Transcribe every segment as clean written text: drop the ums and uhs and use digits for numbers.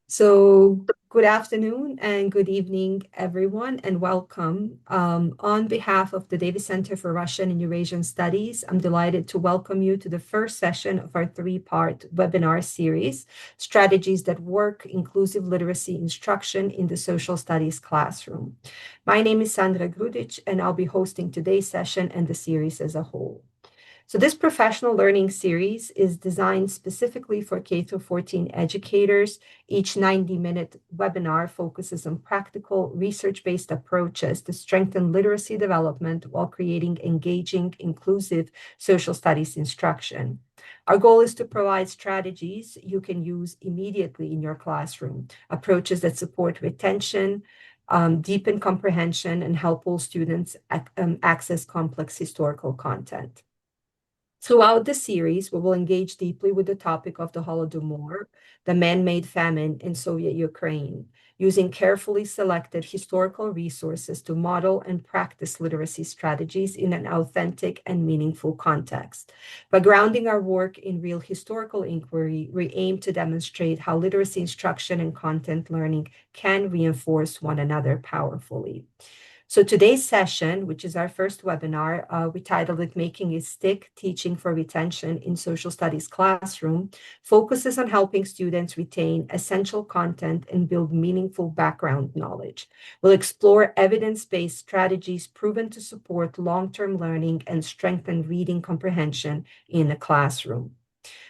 So, good afternoon and good evening, everyone, and welcome. On behalf of the Davis Center for Russian and Eurasian Studies, I'm delighted to welcome you to the first session of our three-part webinar series, Strategies That Work, Inclusive Literacy Instruction in the Social Studies Classroom. My name is Sandra Grudic, and I'll be hosting today's session and the series as a whole. So this professional learning series is designed specifically for K-14 educators. Each 90-minute webinar focuses on practical, research-based approaches to strengthen literacy development while creating engaging, inclusive social studies instruction. Our goal is to provide strategies you can use immediately in your classroom, approaches that support retention, deepen comprehension, and help all students access complex historical content. Throughout the series, we will engage deeply with the topic of the Holodomor, the man-made famine in Soviet Ukraine, using carefully selected historical resources to model and practice literacy strategies in an authentic and meaningful context. By grounding our work in real historical inquiry, we aim to demonstrate how literacy instruction and content learning can reinforce one another powerfully. So today's session, which is our first webinar, we titled it Making It Stick, Teaching for Retention in Social Studies Classroom, focuses on helping students retain essential content and build meaningful background knowledge. We'll explore evidence-based strategies proven to support long-term learning and strengthen reading comprehension in the classroom.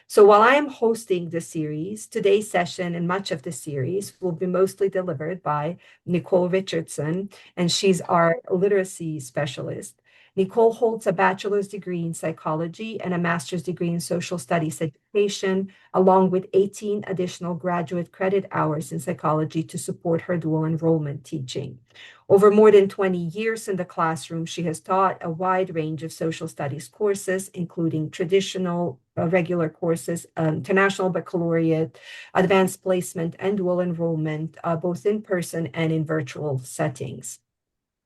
So while I am hosting the series, today's session and much of the series will be mostly delivered by Nicole Richardson, and she's our literacy specialist. Nicole holds a bachelor's degree in psychology and a master's degree in social studies education, along with 18 additional graduate credit hours in psychology to support her dual enrollment teaching. Over more than 20 years in the classroom, she has taught a wide range of social studies courses, including traditional regular courses, international baccalaureate, advanced placement, and dual enrollment, both in person and in virtual settings.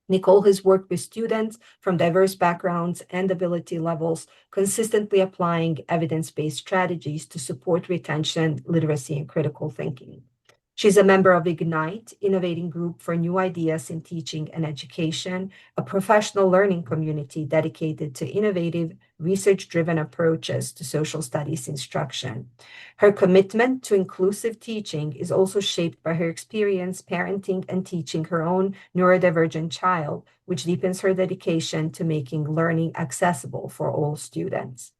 Nicole has worked with students from diverse backgrounds and ability levels, consistently applying evidence-based strategies to support retention, literacy, and critical thinking. She's a member of Ignite, Innovating Group for New Ideas in Teaching and Education, a professional learning community dedicated to innovative, research-driven approaches to social studies instruction. Her commitment to inclusive teaching is also shaped by her experience parenting and teaching her own neurodivergent child, which deepens her dedication to making learning accessible for all students.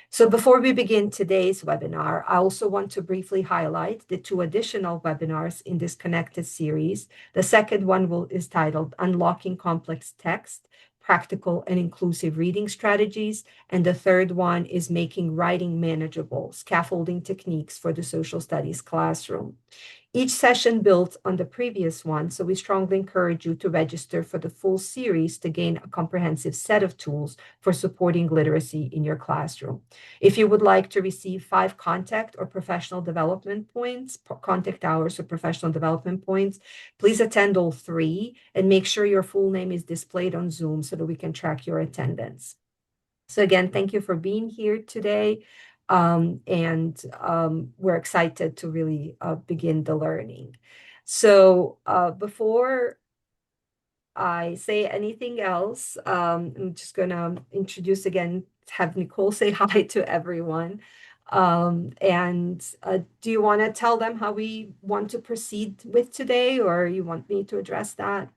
So before we begin today's webinar, I also want to briefly highlight the two additional webinars in this connected series. The second one is titled Unlocking Complex Text, Practical and Inclusive Reading Strategies. And the third one is Making Writing Manageable, Scaffolding Techniques for the Social Studies Classroom. Each session builds on the previous one, so we strongly encourage you to register for the full series to gain a comprehensive set of tools for supporting literacy in your classroom. If you would like to receive 5 contact or professional development points, contact hours or professional development points, please attend all 3 and make sure your full name is displayed on Zoom so that we can track your attendance. So again, thank you for being here today. We're excited to really begin the learning. So before I say anything else, I'm just going to introduce again, have Nicole say hi to everyone. Do you want to tell them how we want to proceed with today, or you want me to address that?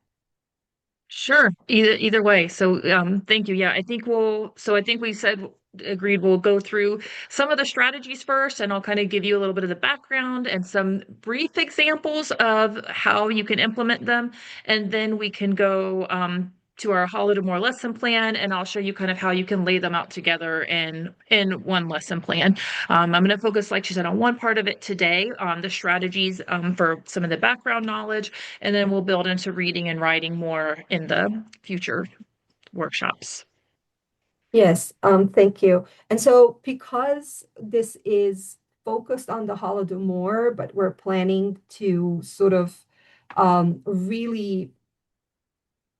Sure. Either way. So thank you. Yeah, I think we said agreed we'll go through some of the strategies first, and I'll kind of give you a little bit of the background and some brief examples of how you can implement them. And then we can go to our Holodomor lesson plan, and I'll show you kind of how you can lay them out together in one lesson plan. I'm going to focus, like she said, on one part of it today, on the strategies for some of the background knowledge, and then we'll build into reading and writing more in the future workshops. Yes, thank you. And so because this is focused on the Holodomor, but we're planning to sort of really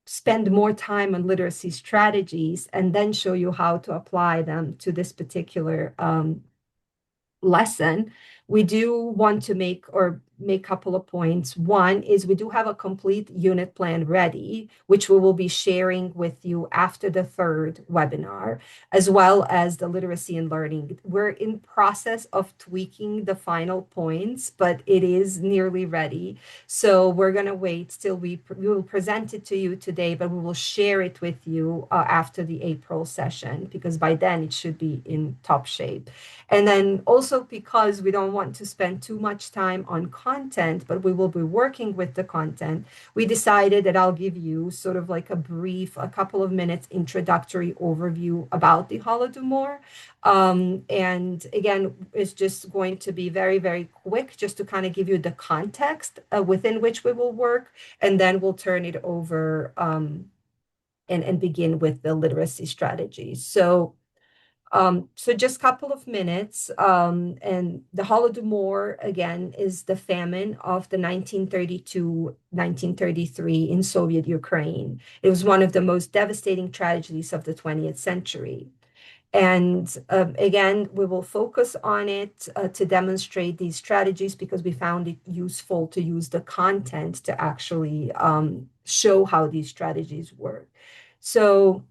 spend more time on literacy strategies and then show you how to apply them to this particular lesson, We do want to make a couple of points. One is we do have a complete unit plan ready, which we will be sharing with you after the third webinar, as well as the literacy and learning. We're in process of tweaking the final points, but it is nearly ready. So we're going to wait till we will present it to you today, but we will share it with you after the April session, because by then it should be in top shape. And then also because we don't want to spend too much time on content, but we will be working with the content, we decided that I'll give you sort of like a brief, a couple of minutes introductory overview about the Holodomor. And again, it's just going to be very, very quick, just to kind of give you the context within which we will work. And then we'll turn it over and begin with the literacy strategies. So just a couple of minutes. And the Holodomor, again, is the famine of the 1932-1933 in Soviet Ukraine. It was one of the most devastating tragedies of the 20th century. And again, we will focus on it to demonstrate these strategies because we found it useful to use the content to actually show how these strategies work. So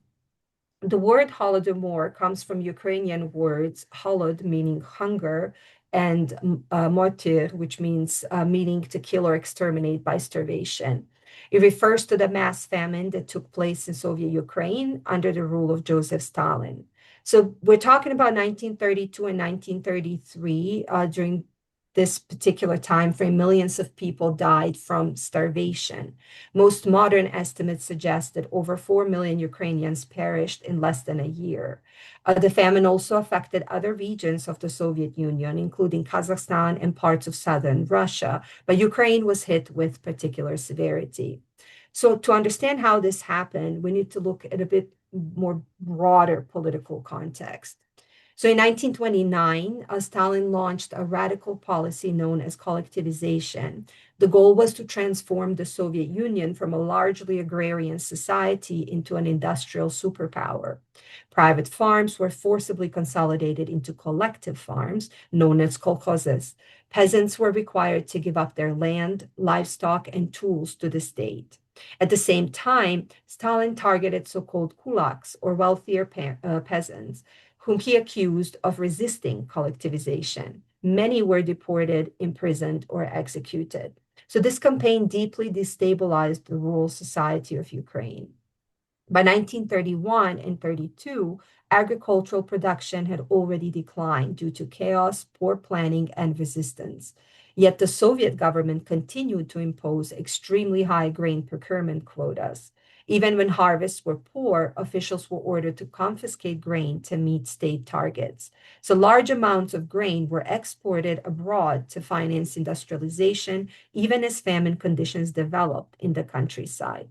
the word Holodomor comes from Ukrainian words holod, meaning hunger, and motir, which meaning to kill or exterminate by starvation. It refers to the mass famine that took place in Soviet Ukraine under the rule of Joseph Stalin. So we're talking about 1932 and 1933. During this particular time frame, millions of people died from starvation. Most modern estimates suggest that over 4 million Ukrainians perished in less than a year. The famine also affected other regions of the Soviet Union, including Kazakhstan and parts of southern Russia, but Ukraine was hit with particular severity. So, to understand how this happened, we need to look at a bit more broader political context. So in 1929, Stalin launched a radical policy known as collectivization. The goal was to transform the Soviet Union from a largely agrarian society into an industrial superpower. Private farms were forcibly consolidated into collective farms, known as kolkhozes. Peasants were required to give up their land, livestock, and tools to the state. At the same time, Stalin targeted so-called kulaks, or wealthier peasants, whom he accused of resisting collectivization. Many were deported, imprisoned, or executed. So this campaign deeply destabilized the rural society of Ukraine. By 1931 and 32, agricultural production had already declined due to chaos, poor planning, and resistance. Yet the Soviet government continued to impose extremely high grain procurement quotas. Even when harvests were poor, officials were ordered to confiscate grain to meet state targets. So large amounts of grain were exported abroad to finance industrialization, even as famine conditions developed in the countryside.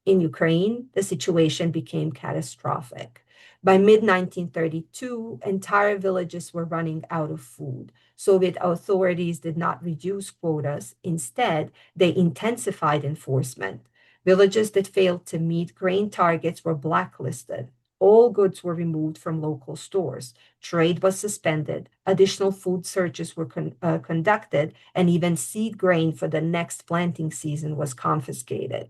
In Ukraine, the situation became catastrophic. By mid 1932, entire villages were running out of food. Soviet authorities did not reduce quotas. Instead, they intensified enforcement. Villages that failed to meet grain targets were blacklisted. All goods were removed from local stores. Trade was suspended. Additional food searches were conducted, and even seed grain for the next planting season was confiscated.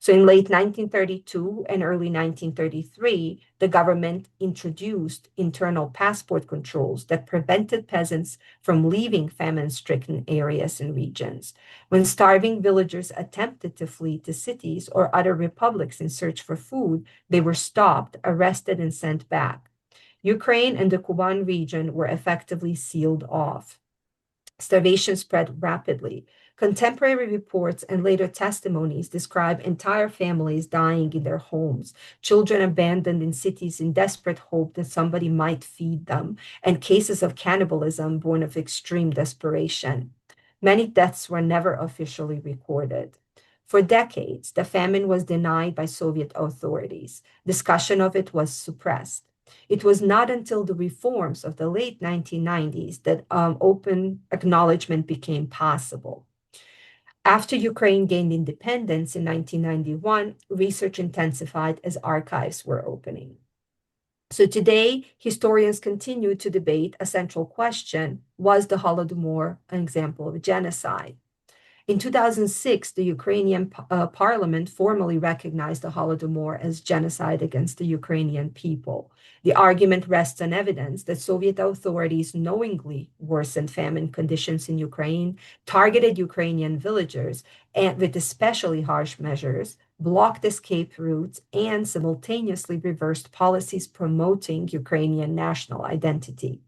So in late 1932 and early 1933, the government introduced internal passport controls that prevented peasants from leaving famine-stricken areas and regions. When starving villagers attempted to flee to cities or other republics in search for food, they were stopped, arrested, and sent back. Ukraine and the Kuban region were effectively sealed off. Starvation spread rapidly. Contemporary reports and later testimonies describe entire families dying in their homes, children abandoned in cities in desperate hope that somebody might feed them, and cases of cannibalism born of extreme desperation. Many deaths were never officially recorded. For decades, the famine was denied by Soviet authorities. Discussion of it was suppressed. It was not until the reforms of the late 1990s that open acknowledgement became possible. After Ukraine gained independence in 1991, research intensified as archives were opening. So today, historians continue to debate a central question: was the Holodomor an example of genocide? In 2006, the Ukrainian parliament formally recognized the Holodomor as genocide against the Ukrainian people. The argument rests on evidence that Soviet authorities knowingly worsened famine conditions in Ukraine, targeted Ukrainian villagers and with especially harsh measures, blocked escape routes, and simultaneously reversed policies promoting Ukrainian national identity.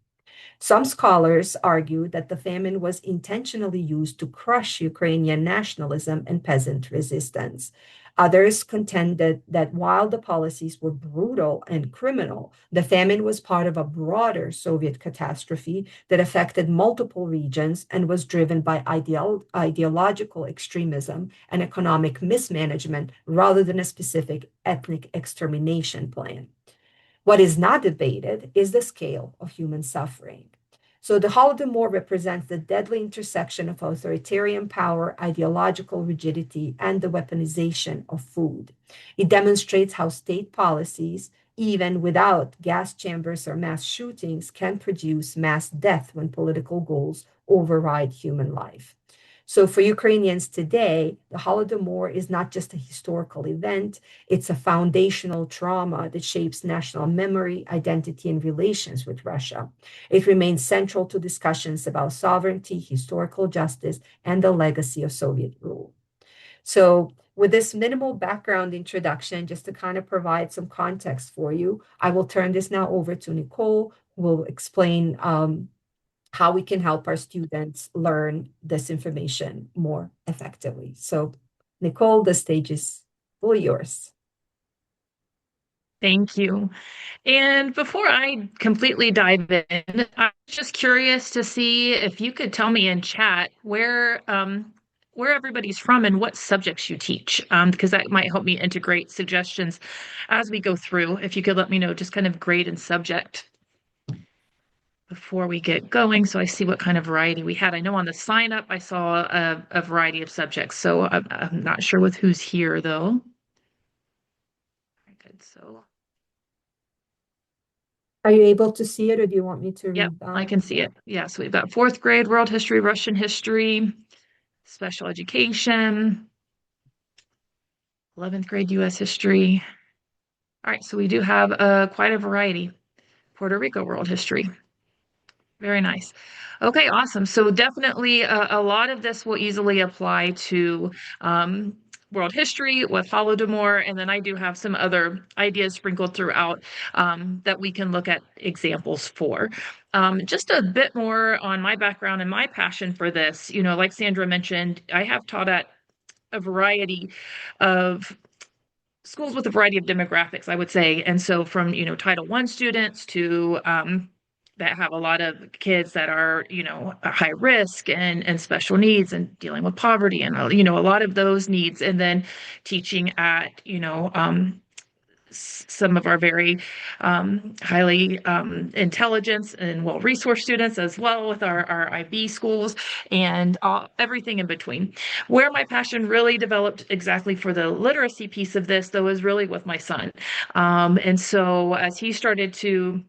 Some scholars argue that the famine was intentionally used to crush Ukrainian nationalism and peasant resistance. Others contended that while the policies were brutal and criminal, the famine was part of a broader Soviet catastrophe that affected multiple regions and was driven by ideological extremism and economic mismanagement rather than a specific ethnic extermination plan. What is not debated is the scale of human suffering. So the Holodomor represents the deadly intersection of authoritarian power, ideological rigidity, and the weaponization of food. It demonstrates how state policies, even without gas chambers or mass shootings, can produce mass death when political goals override human life. So for Ukrainians today, the Holodomor is not just a historical event, it's a foundational trauma that shapes national memory, identity, and relations with Russia. It remains central to discussions about sovereignty, historical justice, and the legacy of Soviet rule. So, with this minimal background introduction, just to kind of provide some context for you, I will turn this now over to Nicole, who will explain how we can help our students learn this information more effectively. So, Nicole, the stage is fully yours. Thank you. And before I completely dive in, I'm just curious to see if you could tell me in chat where everybody's from and what subjects you teach, because that might help me integrate suggestions as we go through. If you could let me know just kind of grade and subject before we get going, so I see what kind of variety we had. I know on the sign up I saw a variety of subjects, so I'm not sure with who's here though. Very good. So, Are you able to see it, or do you want me to yep, read I that? can see it. Yeah, so we've got fourth grade world history, Russian history, special education, 11th grade US history. All right, so we do have quite a variety. Puerto Rico world history. Very nice. Okay, awesome. So definitely a lot of this will easily apply to world history with Holodomor, and then I do have some other ideas sprinkled throughout that we can look at examples for. Just a bit more on my background and my passion for this. Like Sandra mentioned, I have taught at a variety of schools with a variety of demographics, I would say. And so from, Title I students to that have a lot of kids that are, high risk and special needs and dealing with poverty and, a lot of those needs. And then teaching at, some of our very highly intelligent and well-resourced students as well with our IB schools and everything in between. Where my passion really developed exactly for the literacy piece of this, though, is really with my son. And so as he started to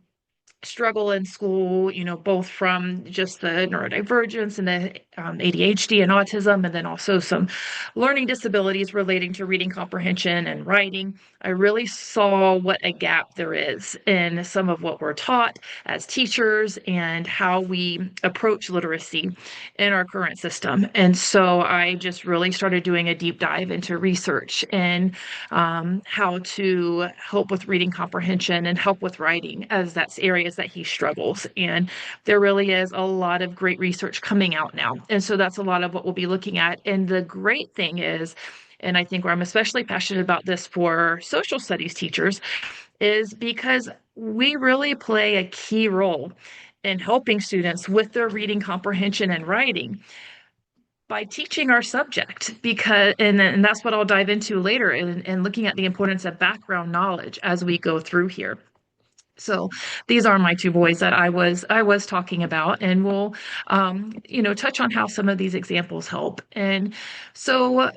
struggle in school, both from just the neurodivergence and the ADHD and autism, and then also some learning disabilities relating to reading comprehension and writing. I really saw what a gap there is in some of what we're taught as teachers and how we approach literacy in our current system. And so I just really started doing a deep dive into research and how to help with reading comprehension and help with writing, as that's areas that he struggles. And there really is a lot of great research coming out now. And so that's a lot of what we'll be looking at. And the great thing is, and I think where I'm especially passionate about this for social studies teachers, is because we really play a key role in helping students with their reading comprehension and writing by teaching our subject, because and that's what I'll dive into later in looking at the importance of background knowledge as we go through here. So these are my two boys that I was talking about, and we'll touch on how some of these examples help. And so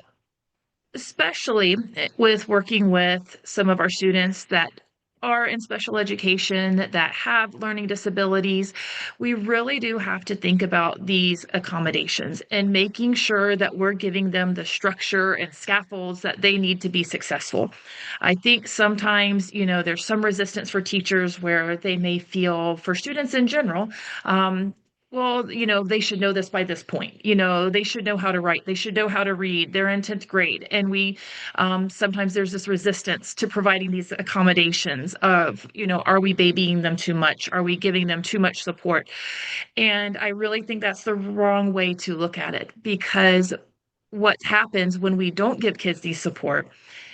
especially with working with some of our students that are in special education that have learning disabilities, we really do have to think about these accommodations and making sure that we're giving them the structure and scaffolds that they need to be successful. I think sometimes, there's some resistance for teachers where they may feel, for students in general, well, they should know this by this point. They should know how to write. They should know how to read. They're in 10th grade. And sometimes there's this resistance to providing these accommodations of, are we babying them too much? Are we giving them too much support? And I really think that's the wrong way to look at it, because what happens when we don't give kids these support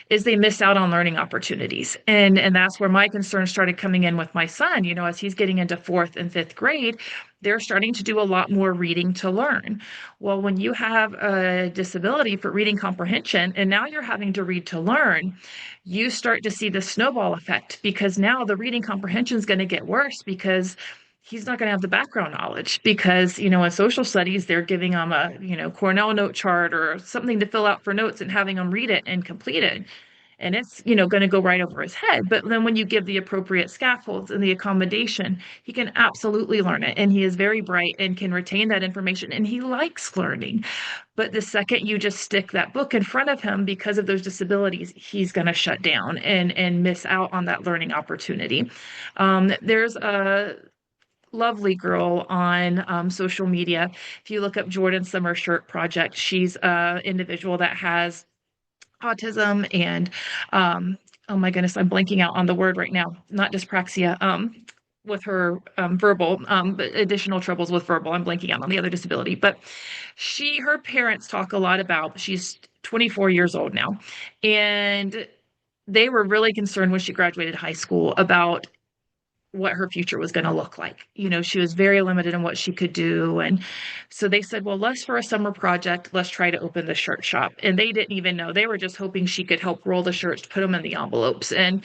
is they miss out on learning opportunities. And that's where my concern started coming in with my son. As he's getting into fourth and fifth grade, they're starting to do a lot more reading to learn. Well, when you have a disability for reading comprehension and now you're having to read to learn, you start to see the snowball effect, because now the reading comprehension is going to get worse, because he's not going to have the background knowledge, because in social studies they're giving him a Cornell note chart or something to fill out for notes and having him read it and complete it, and it's going to go right over his head. But then when you give the appropriate scaffolds and the accommodation, he can absolutely learn it, and he is very bright and can retain that information, and he likes learning. But the second you just stick that book in front of him because of those disabilities, he's going to shut down and miss out on that learning opportunity. There's a lovely girl on social media. If you look up Jordan Summer Shirt Project, she's an individual that has autism and oh my goodness, I'm blanking out on the word right now. Not dyspraxia. With her verbal, but additional troubles with verbal. I'm blanking out on the other disability. But her parents talk a lot about, she's 24 years old now. And they were really concerned when she graduated high school about what her future was going to look like. She was very limited in what she could do. And so they said, well, let's, for a summer project, let's try to open the shirt shop. And they didn't even know. They were just hoping she could help roll the shirts, put them in the envelopes. And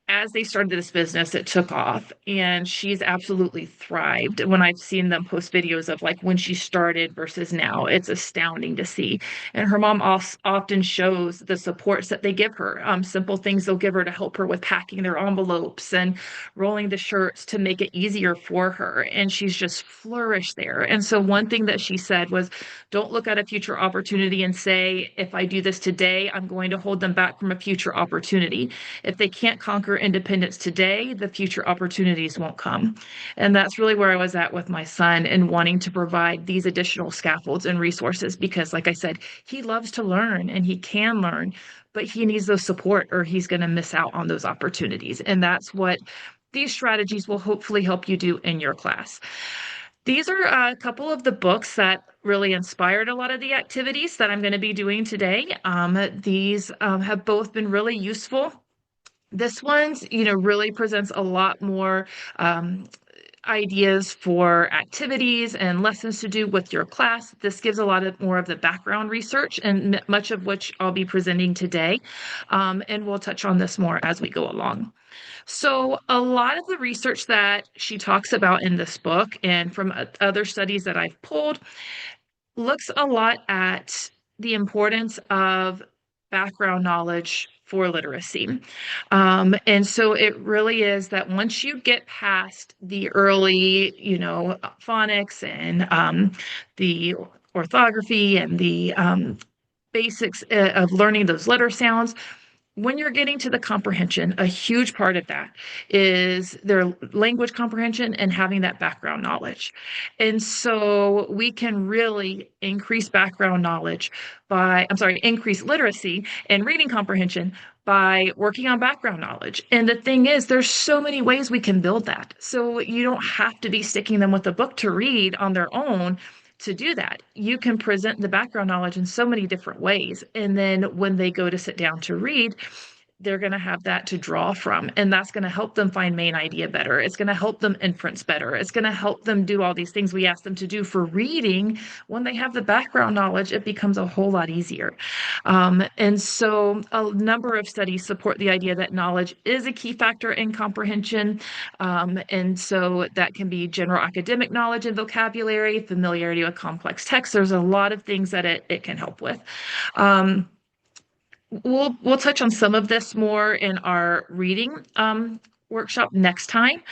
as they started this business, it took off, and she's absolutely thrived. When I've seen them post videos of like when she started versus now, it's astounding to see. And her mom often shows the supports that they give her, simple things they'll give her to help her with packing their envelopes and rolling the shirts to make it easier for her. And she's just flourished there. And so one thing that she said was, don't look at a future opportunity and say, if I do this today, I'm going to hold them back from a future opportunity. If they can't conquer independence today, the future opportunities won't come. And that's really where I was at with my son, and wanting to provide these additional scaffolds and resources, because like I said, he loves to learn and he can learn, but he needs those support or he's going to miss out on those opportunities. And that's what these strategies will hopefully help you do in your class. These are a couple of the books that really inspired a lot of the activities that I'm going to be doing today. These have both been really useful. This one's, really presents a lot more ideas for activities and lessons to do with your class. This gives a lot of more of the background research, and much of which I'll be presenting today. And we'll touch on this more as we go along. So a lot of the research that she talks about in this book and from other studies that I've pulled looks a lot at the importance of background knowledge for literacy. And so it really is that once you get past the early, phonics and the orthography and the basics of learning those letter sounds, when you're getting to the comprehension, a huge part of that is their language comprehension and having that background knowledge. And so we can really increase background knowledge increase literacy and reading comprehension by working on background knowledge. And the thing is, there's so many ways we can build that. So you don't have to be sticking them with a book to read on their own to do that. You can present the background knowledge in so many different ways. And then when they go to sit down to read, they're going to have that to draw from. And that's going to help them find main idea better. It's going to help them inference better. It's going to help them do all these things we ask them to do for reading. When they have the background knowledge, it becomes a whole lot easier. And so a number of studies support the idea that knowledge is a key factor in comprehension. And so that can be general academic knowledge and vocabulary, familiarity with complex text. There's a lot of things that it can help with. we'll touch on some of this more in our reading workshop next time.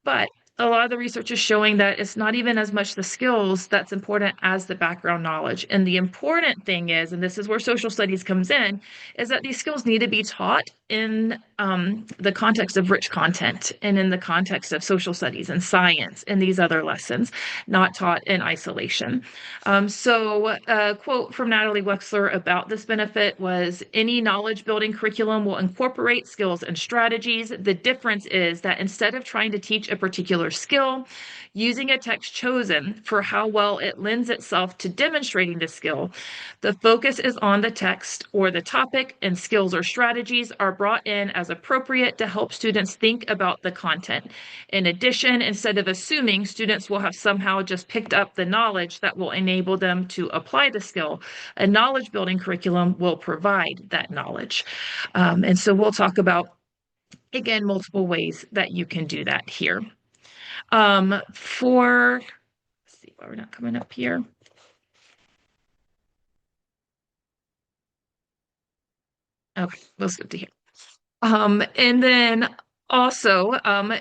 But a lot of the research is showing that it's not even as much the skills that's important as the background knowledge. And the important thing is, and this is where social studies comes in, is that these skills need to be taught in the context of rich content and in the context of social studies and science and these other lessons, not taught in isolation. So a quote from Natalie Wexler about this benefit was, any knowledge building curriculum will incorporate skills and strategies. The difference is that instead of trying to teach a particular skill, using a text chosen for how well it lends itself to demonstrating the skill, the focus is on the text or the topic, and skills or strategies are brought in as appropriate to help students think about the content. In addition, instead of assuming students will have somehow just picked up the knowledge that will enable them to apply the skill, a knowledge building curriculum will provide that knowledge. And so we'll talk about, again, multiple ways that you can do that here. Let's see why we're not coming up here. Okay, we'll skip to here. And then also,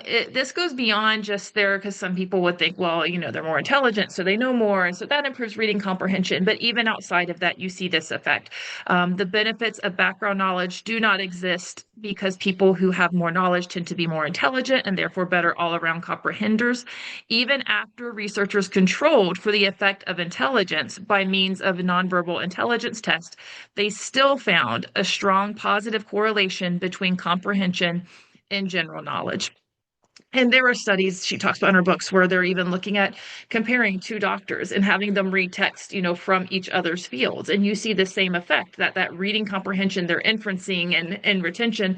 this goes beyond just there because some people would think, well, they're more intelligent, so they know more, and so that improves reading comprehension. But even outside of that, you see this effect. The benefits of background knowledge do not exist because people who have more knowledge tend to be more intelligent and therefore better all-around comprehenders. Even after researchers controlled for the effect of intelligence by means of a nonverbal intelligence test, they still found a strong positive correlation between comprehension and general knowledge. And there are studies she talks about in her books where they're even looking at comparing two doctors and having them read text, from each other's fields. And you see the same effect, that reading comprehension, their inferencing and retention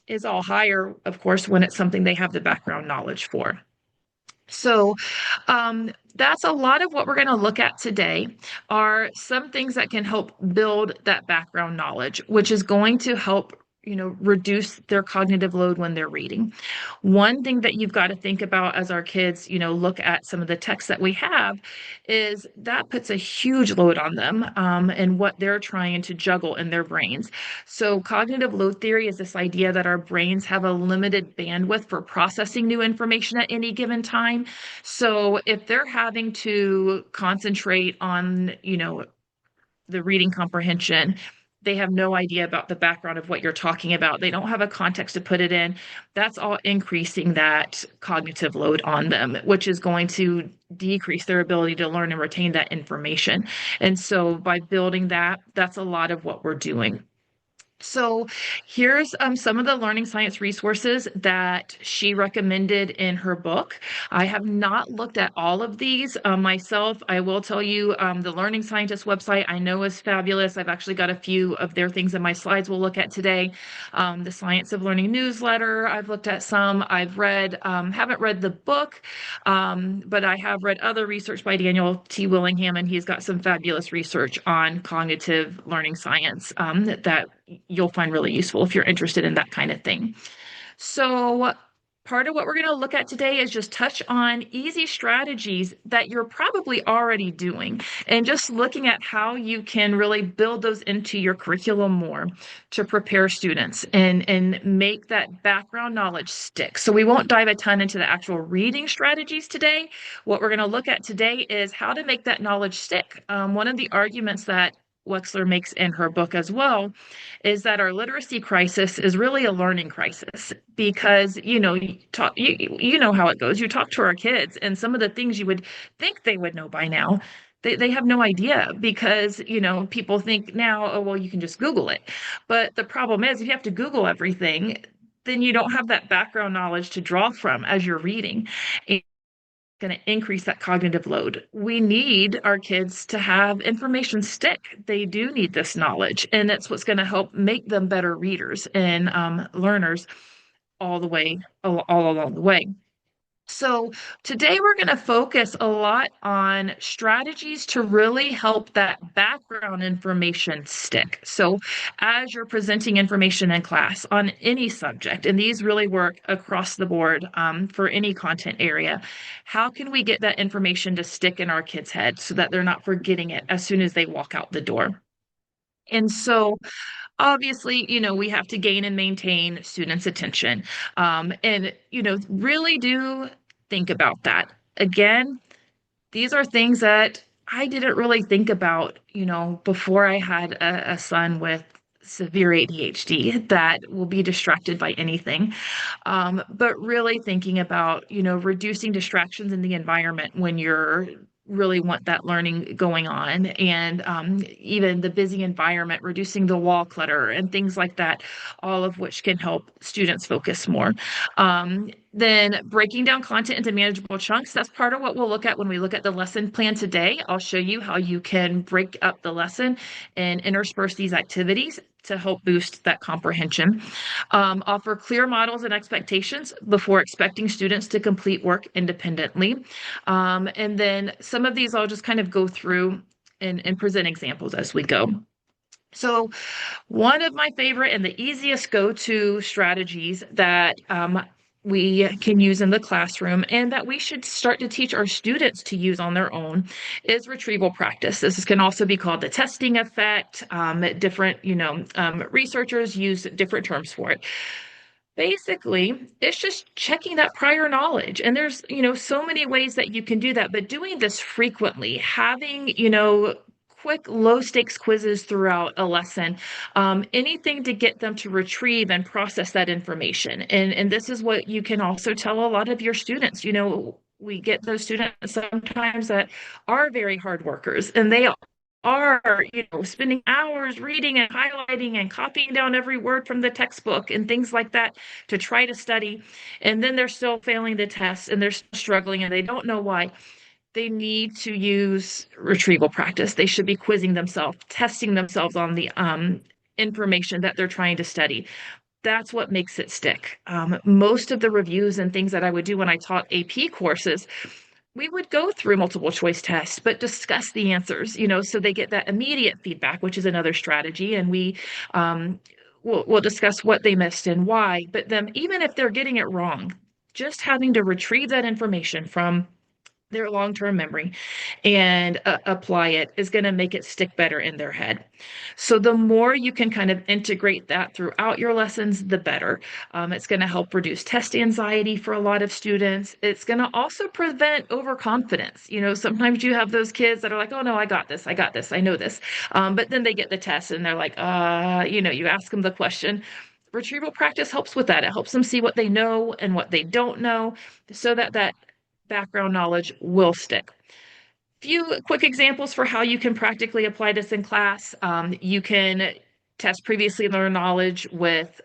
is all higher, of course, when it's something they have the background knowledge for. So that's a lot of what we're going to look at today are some things that can help build that background knowledge, which is going to help reduce their cognitive load when they're reading. One thing that you've got to think about as our kids, look at some of the texts that we have is that puts a huge load on them and what they're trying to juggle in their brains. So cognitive load theory is this idea that our brains have a limited bandwidth for processing new information at any given time. So if they're having to concentrate on, the reading comprehension, they have no idea about the background of what you're talking about. They don't have a context to put it in. That's all increasing that cognitive load on them, which is going to decrease their ability to learn and retain that information. And so by building that, that's a lot of what we're doing. So here's some of the learning science resources that she recommended in her book. I have not looked at all of these myself. I will tell you the Learning Scientist website I know is fabulous. I've actually got a few of their things in my slides we'll look at today. The Science of Learning newsletter, I've looked at some. I've read, haven't read the book, but I have read other research by Daniel T. Willingham, and he's got some fabulous research on cognitive learning science that you'll find really useful if you're interested in that kind of thing. So part of what we're going to look at today is just touch on easy strategies that you're probably already doing and just looking at how you can really build those into your curriculum more to prepare students and make that background knowledge stick. So we won't dive a ton into the actual reading strategies today. What we're going to look at today is how to make that knowledge stick. One of the arguments that Wexler makes in her book as well is that our literacy crisis is really a learning crisis because you know how it goes. You talk to our kids and some of the things you would think they would know by now, they have no idea because people think now, oh well, you can just Google it. But the problem is if you have to Google everything, then you don't have that background knowledge to draw from as you're reading. Going to increase that cognitive load. We need our kids to have information stick. They do need this knowledge, and that's what's going to help make them better readers and learners all along the way. So today we're going to focus a lot on strategies to really help that background information stick. So as you're presenting information in class on any subject, and these really work across the board for any content area, how can we get that information to stick in our kids' heads so that they're not forgetting it as soon as they walk out the door? And so obviously, we have to gain and maintain students' attention. And, really do think about that. Again, these are things that I didn't really think about, before I had a son with severe ADHD that will be distracted by anything. But really thinking about, reducing distractions in the environment when you're really want that learning going on, and even the busy environment, reducing the wall clutter and things like that, all of which can help students focus more. Then breaking down content into manageable chunks, that's part of what we'll look at when we look at the lesson plan today. I'll show you how you can break up the lesson and intersperse these activities to help boost that comprehension. Offer clear models and expectations before expecting students to complete work independently. And then some of these I'll just kind of go through and present examples as we go. So one of my favorite and the easiest go-to strategies that we can use in the classroom and that we should start to teach our students to use on their own is retrieval practice. This can also be called the testing effect. Different, researchers use different terms for it. Basically, it's just checking that prior knowledge. And there's, so many ways that you can do that, but doing this frequently, having, quick low stakes quizzes throughout a lesson, anything to get them to retrieve and process that information. And this is what you can also tell a lot of your students. We get those students sometimes that are very hard workers, and they are, spending hours reading and highlighting and copying down every word from the textbook and things like that to try to study. And then they're still failing the test and they're still struggling and they don't know why. They need to use retrieval practice. They should be quizzing themselves, testing themselves on the information that they're trying to study. That's what makes it stick. Most of the reviews and things that I would do when I taught AP courses, we would go through multiple choice tests, but discuss the answers, so they get that immediate feedback, which is another strategy. And we'll discuss what they missed and why. But then, even if they're getting it wrong, just having to retrieve that information from their long-term memory and apply it is going to make it stick better in their head. So the more you can kind of integrate that throughout your lessons, the better. It's going to help reduce test anxiety for a lot of students. It's going to also prevent overconfidence. Sometimes you have those kids that are like, oh no, I got this, I know this. But then they get the test and they're like, you ask them the question. Retrieval practice helps with that. It helps them see what they know and what they don't know so that background knowledge will stick. Few quick examples for how you can practically apply this in class. You can test previously learned knowledge with,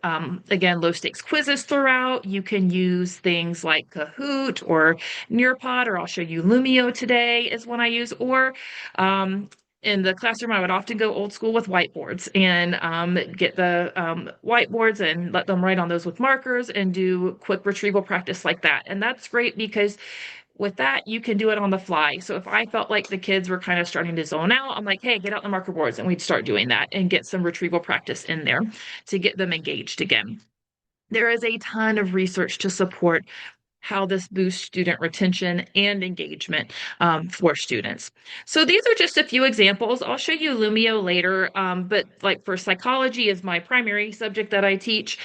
again, low stakes quizzes throughout. You can use things like Kahoot or Nearpod, or I'll show you Lumio today is one I use. Or in the classroom, I would often go old school with whiteboards and get the whiteboards and let them write on those with markers and do quick retrieval practice like that. And that's great because with that, you can do it on the fly. So if I felt like the kids were kind of starting to zone out, I'm like, hey, get out the marker boards, and we'd start doing that and get some retrieval practice in there to get them engaged again. There is a ton of research to support how this boosts student retention and engagement for students. So these are just a few examples. I'll show you Lumio later, but like for psychology is my primary subject that I teach.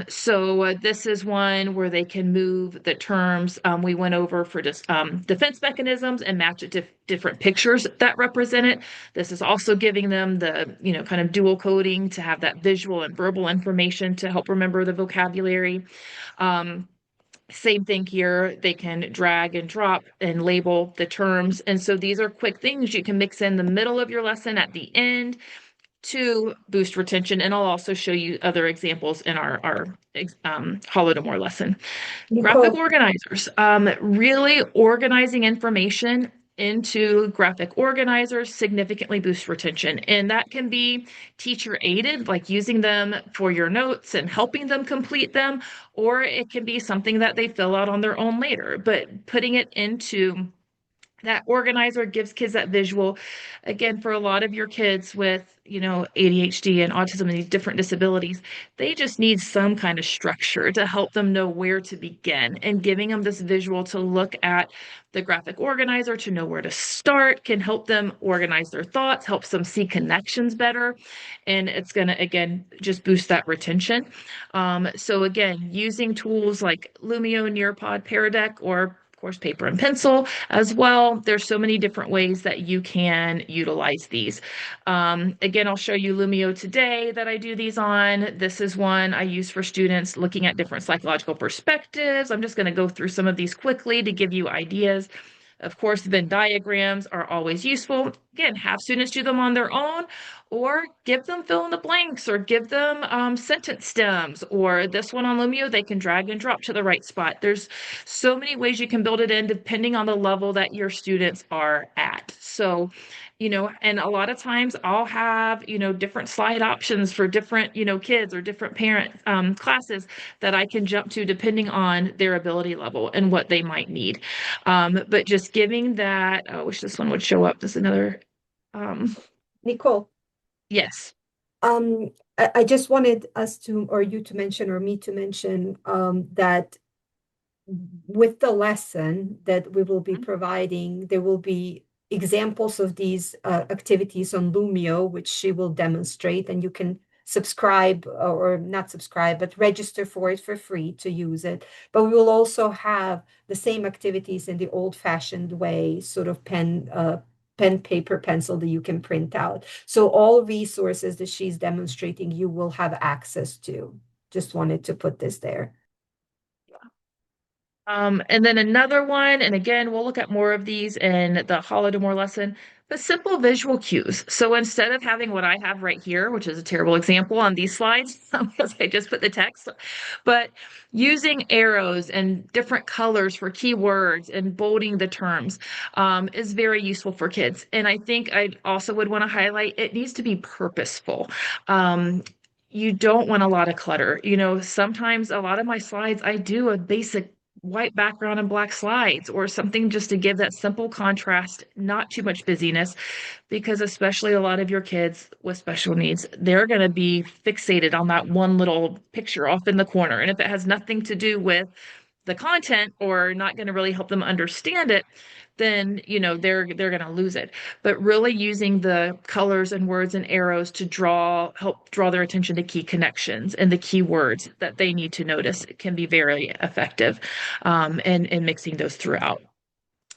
So this is one where they can move the terms we went over for just defense mechanisms and match it to different pictures that represent it. This is also giving them the, kind of dual coding to have that visual and verbal information to help remember the vocabulary. Same thing here. They can drag and drop and label the terms. And so these are quick things you can mix in the middle of your lesson at the end to boost retention. And I'll also show you other examples in our Holodomor lesson. Graphic Nicole, organizers, really organizing information into graphic organizers significantly boosts retention. And that can be teacher aided, like using them for your notes and helping them complete them, or it can be something that they fill out on their own later. But putting it into that organizer gives kids that visual. Again, for a lot of your kids with, ADHD and autism and these different disabilities, they just need some kind of structure to help them know where to begin. And giving them this visual to look at the graphic organizer to know where to start can help them organize their thoughts, helps them see connections better. And it's going to, again, just boost that retention. So again, using tools like Lumio, Nearpod, Pear Deck, or of course, paper and pencil as well. There's so many different ways that you can utilize these. Again, I'll show you Lumio today that I do these on. This is one I use for students looking at different psychological perspectives. I'm just going to go through some of these quickly to give you ideas. Of course, Venn diagrams are always useful. Again, have students do them on their own or give them fill in the blanks or give them sentence stems, or this one on Lumio, they can drag and drop to the right spot. There's so many ways you can build it in depending on the level that your students are at. So, and a lot of times I'll have, different slide options for different, kids or different parent classes that I can jump to depending on their ability level and what they might need. But just giving that, I wish this one would show up. This is another, um, Nicole, yes. I just wanted us to, or you to mention, or me to mention, that with the lesson that we will be providing, there will be examples of these activities on Lumio, which she will demonstrate, and you can subscribe or not subscribe, but register for it for free to use it. But we will also have the same activities in the old-fashioned way, sort of pen, paper, pencil that you can print out. So all resources that she's demonstrating, you will have access to. Just wanted to put this there. And then another one, and again, we'll look at more of these in the Holodomor lesson, but simple visual cues. So instead of having what I have right here, which is a terrible example on these slides, because I just put the text, but using arrows and different colors for keywords and bolding the terms is very useful for kids. And I think I also would want to highlight it needs to be purposeful. You don't want a lot of clutter. Sometimes a lot of my slides, I do a basic white background and black slides or something just to give that simple contrast, not too much busyness, because especially a lot of your kids with special needs, they're going to be fixated on that one little picture off in the corner. And if it has nothing to do with the content or not going to really help them understand it, then they're going to lose it. But really using the colors and words and arrows to help draw their attention to key connections and the key words that they need to notice can be very effective, and mixing those throughout.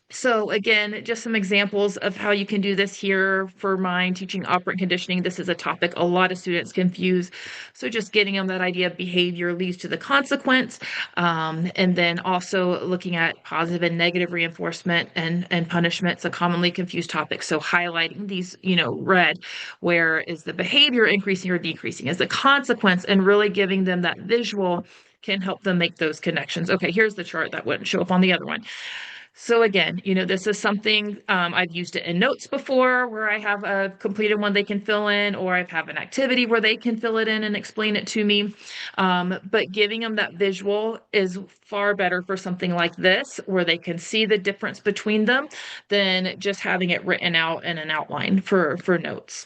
So again, just some examples of how you can do this here for mine, teaching operant conditioning. This is a topic a lot of students confuse. So just getting them that idea of behavior leads to the consequence. And then also looking at positive and negative reinforcement and punishment. It's a commonly confused topic. So highlighting these, red, where is the behavior increasing or decreasing? Is the consequence, and really giving them that visual can help them make those connections. Okay, here's the chart that wouldn't show up on the other one. So again, this is something I've used it in notes before where I have a completed one they can fill in, or I have an activity where they can fill it in and explain it to me. But giving them that visual is far better for something like this, where they can see the difference between them than just having it written out in an outline for notes.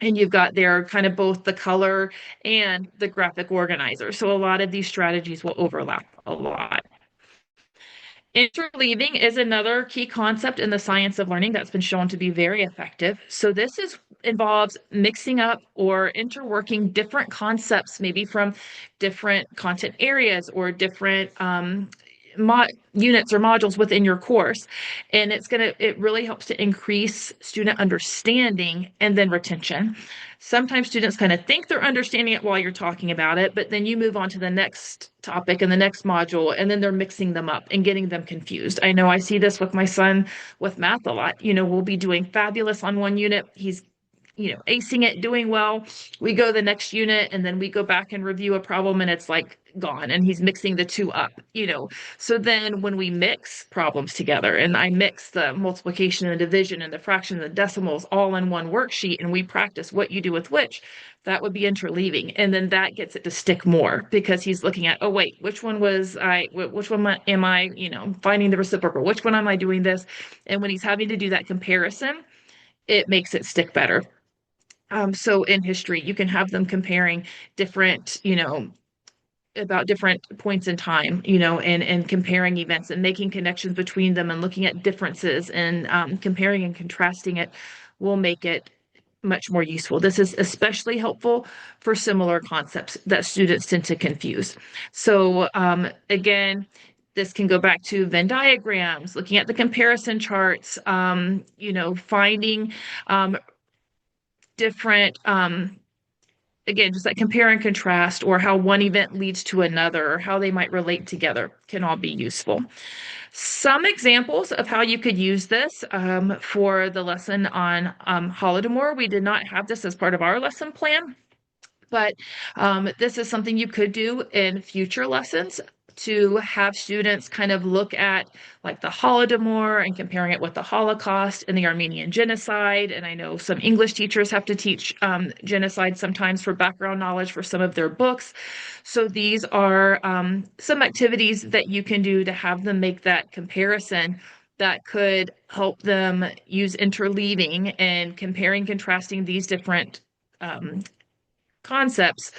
And you've got there kind of both the color and the graphic organizer. So a lot of these strategies will overlap a lot. Interleaving is another key concept in the science of learning that's been shown to be very effective. So involves mixing up or interworking different concepts, maybe from different content areas or different units or modules within your course. And it really helps to increase student understanding and then retention. Sometimes students kind of think they're understanding it while you're talking about it, but then you move on to the next topic and the next module, and then they're mixing them up and getting them confused. I know I see this with my son with math a lot. We'll be doing fabulous on one unit. He's acing it, doing well. We go the next unit and then we go back and review a problem and it's like gone and he's mixing the two up. So then when we mix problems together and I mix the multiplication and the division and the fraction and the decimals all in one worksheet and we practice what you do with which, that would be interleaving. And then that gets it to stick more because he's looking at, oh, wait, which one am I, finding the reciprocal? Which one am I doing this? And when he's having to do that comparison, it makes it stick better. So in history, you can have them comparing different, about different points in time, and comparing events and making connections between them and looking at differences and comparing and contrasting it will make it much more useful. This is especially helpful for similar concepts that students tend to confuse. So again, this can go back to Venn diagrams, looking at the comparison charts, finding different again, just like compare and contrast, or how one event leads to another, or how they might relate together can all be useful. Some examples of how you could use this for the lesson on Holodomor. We did not have this as part of our lesson plan, but this is something you could do in future lessons to have students kind of look at like the Holodomor and comparing it with the Holocaust and the Armenian genocide. And I know some English teachers have to teach genocide sometimes for background knowledge for some of their books. So these are some activities that you can do to have them make that comparison that could help them use interleaving and comparing, contrasting these different concepts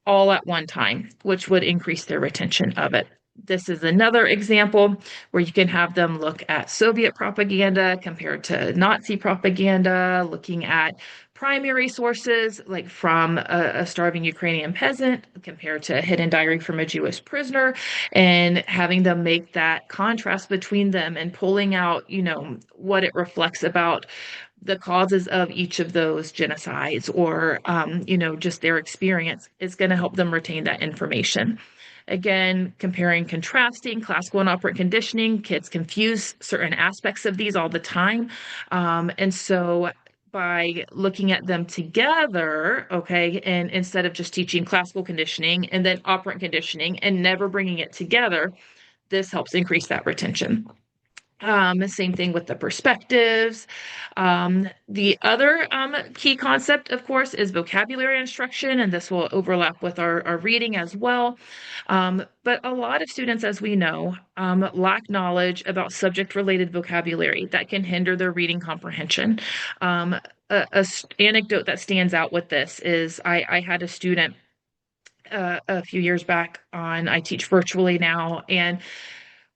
all at one time, which would increase their retention of it. This is another example where you can have them look at Soviet propaganda compared to Nazi propaganda, looking at primary sources like from a starving Ukrainian peasant compared to a hidden diary from a Jewish prisoner, and having them make that contrast between them and pulling out, what it reflects about the causes of each of those genocides or just their experience is going to help them retain that information. Again, comparing, contrasting, classical and operant conditioning, kids confuse certain aspects of these all the time. And so by looking at them together, okay, and instead of just teaching classical conditioning and then operant conditioning and never bringing it together, this helps increase that retention. Same thing with the perspectives. The other key concept, of course, is vocabulary instruction, and this will overlap with our reading as well. But a lot of students, as we know, lack knowledge about subject-related vocabulary that can hinder their reading comprehension. A anecdote that stands out with this is I had a student a few years back I teach virtually now, and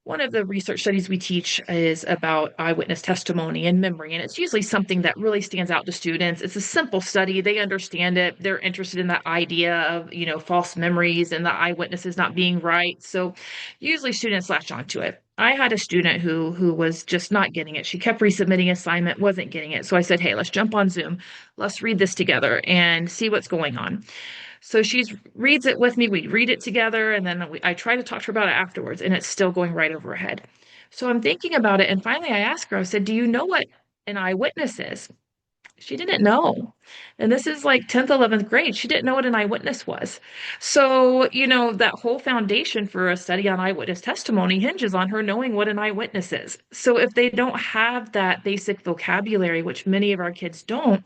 one of the research studies we teach is about eyewitness testimony and memory, and it's usually something that really stands out to students. It's a simple study. They understand it. They're interested in that idea of, false memories and the eyewitnesses not being right. So usually students latch onto it. I had a student who was just not getting it. She kept resubmitting assignment, wasn't getting it. So I said, hey, let's jump on Zoom. Let's read this together and see what's going on. So she reads it with me. We read it together, and then I try to talk to her about it afterwards, and it's still going right over her head. So I'm thinking about it, and finally I asked her, I said, do you know what an eyewitness is? She didn't know. And this is like 10th, 11th grade. She didn't know what an eyewitness was. So, that whole foundation for a study on eyewitness testimony hinges on her knowing what an eyewitness is. So if they don't have that basic vocabulary, which many of our kids don't,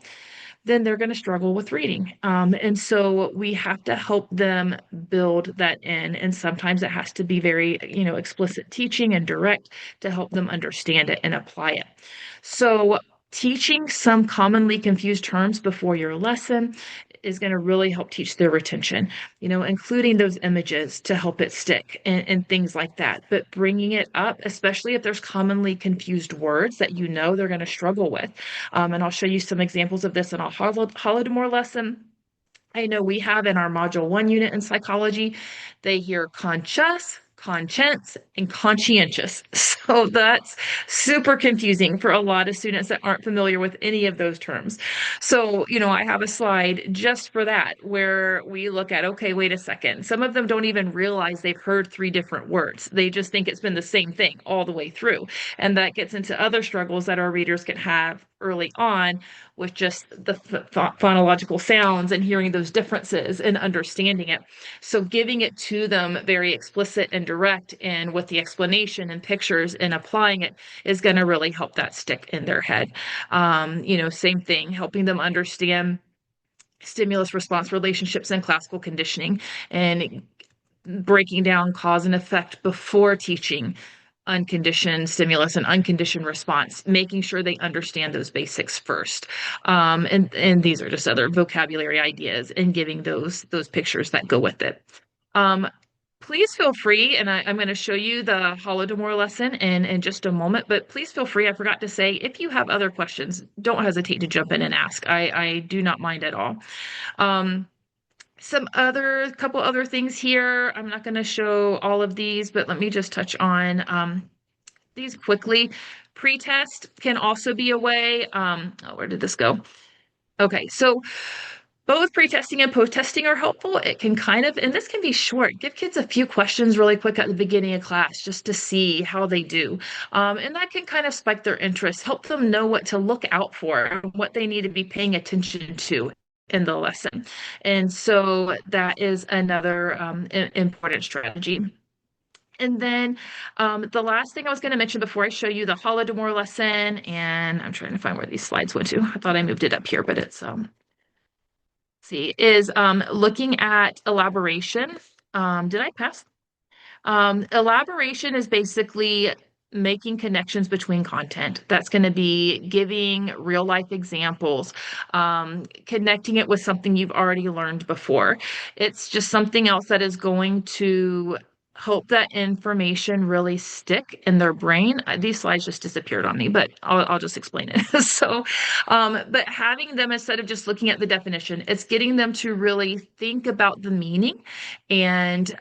then they're going to struggle with reading. And so we have to help them build that in. And sometimes it has to be very, explicit teaching and direct to help them understand it and apply it. So teaching some commonly confused terms before your lesson is going to really help teach their retention, including those images to help it stick and things like that. But bringing it up, especially if there's commonly confused words that they're going to struggle with. And I'll show you some examples of this in our Holodomor lesson. I know we have in our Module 1 unit in psychology, they hear conscious, conscience, and conscientious. So that's super confusing for a lot of students that aren't familiar with any of those terms. So, I have a slide just for that where we look at, okay, wait a second. Some of them don't even realize they've heard 3 different words. They just think it's been the same thing all the way through. And that gets into other struggles that our readers can have early on with just the phonological sounds and hearing those differences and understanding it. So giving it to them very explicit and direct and with the explanation and pictures and applying it is going to really help that stick in their head. Same thing, helping them understand stimulus response relationships and classical conditioning and breaking down cause and effect before teaching unconditioned stimulus and unconditioned response, making sure they understand those basics first. And these are just other vocabulary ideas and giving those pictures that go with it. Um, Please feel free, and I'm going to show you the Holodomor lesson in just a moment, but please feel free. I forgot to say, if you have other questions, don't hesitate to jump in and ask. I do not mind at all. Um, some other couple other things here. I'm not going to show all of these, but let me just touch on these quickly. Pretest can also be a way. Where did this go? Okay, so both pre-testing and post-testing are helpful. It can kind of, and this can be short, give kids a few questions really quick at the beginning of class just to see how they do. And that can kind of spike their interest, help them know what to look out for, what they need to be paying attention to in the lesson. And so that is another important strategy. And then the last thing I was going to mention before I show you the Holodomor lesson, and I'm trying to find where these slides went to. I thought I moved it up here, but it's see, is looking at elaboration. Did I pass? Elaboration is basically making connections between content. That's going to be giving real life examples, connecting it with something you've already learned before. It's just something else that is going to help that information really stick in their brain. These slides just disappeared on me, but I'll just explain it. But having them, instead of just looking at the definition, it's getting them to really think about the meaning and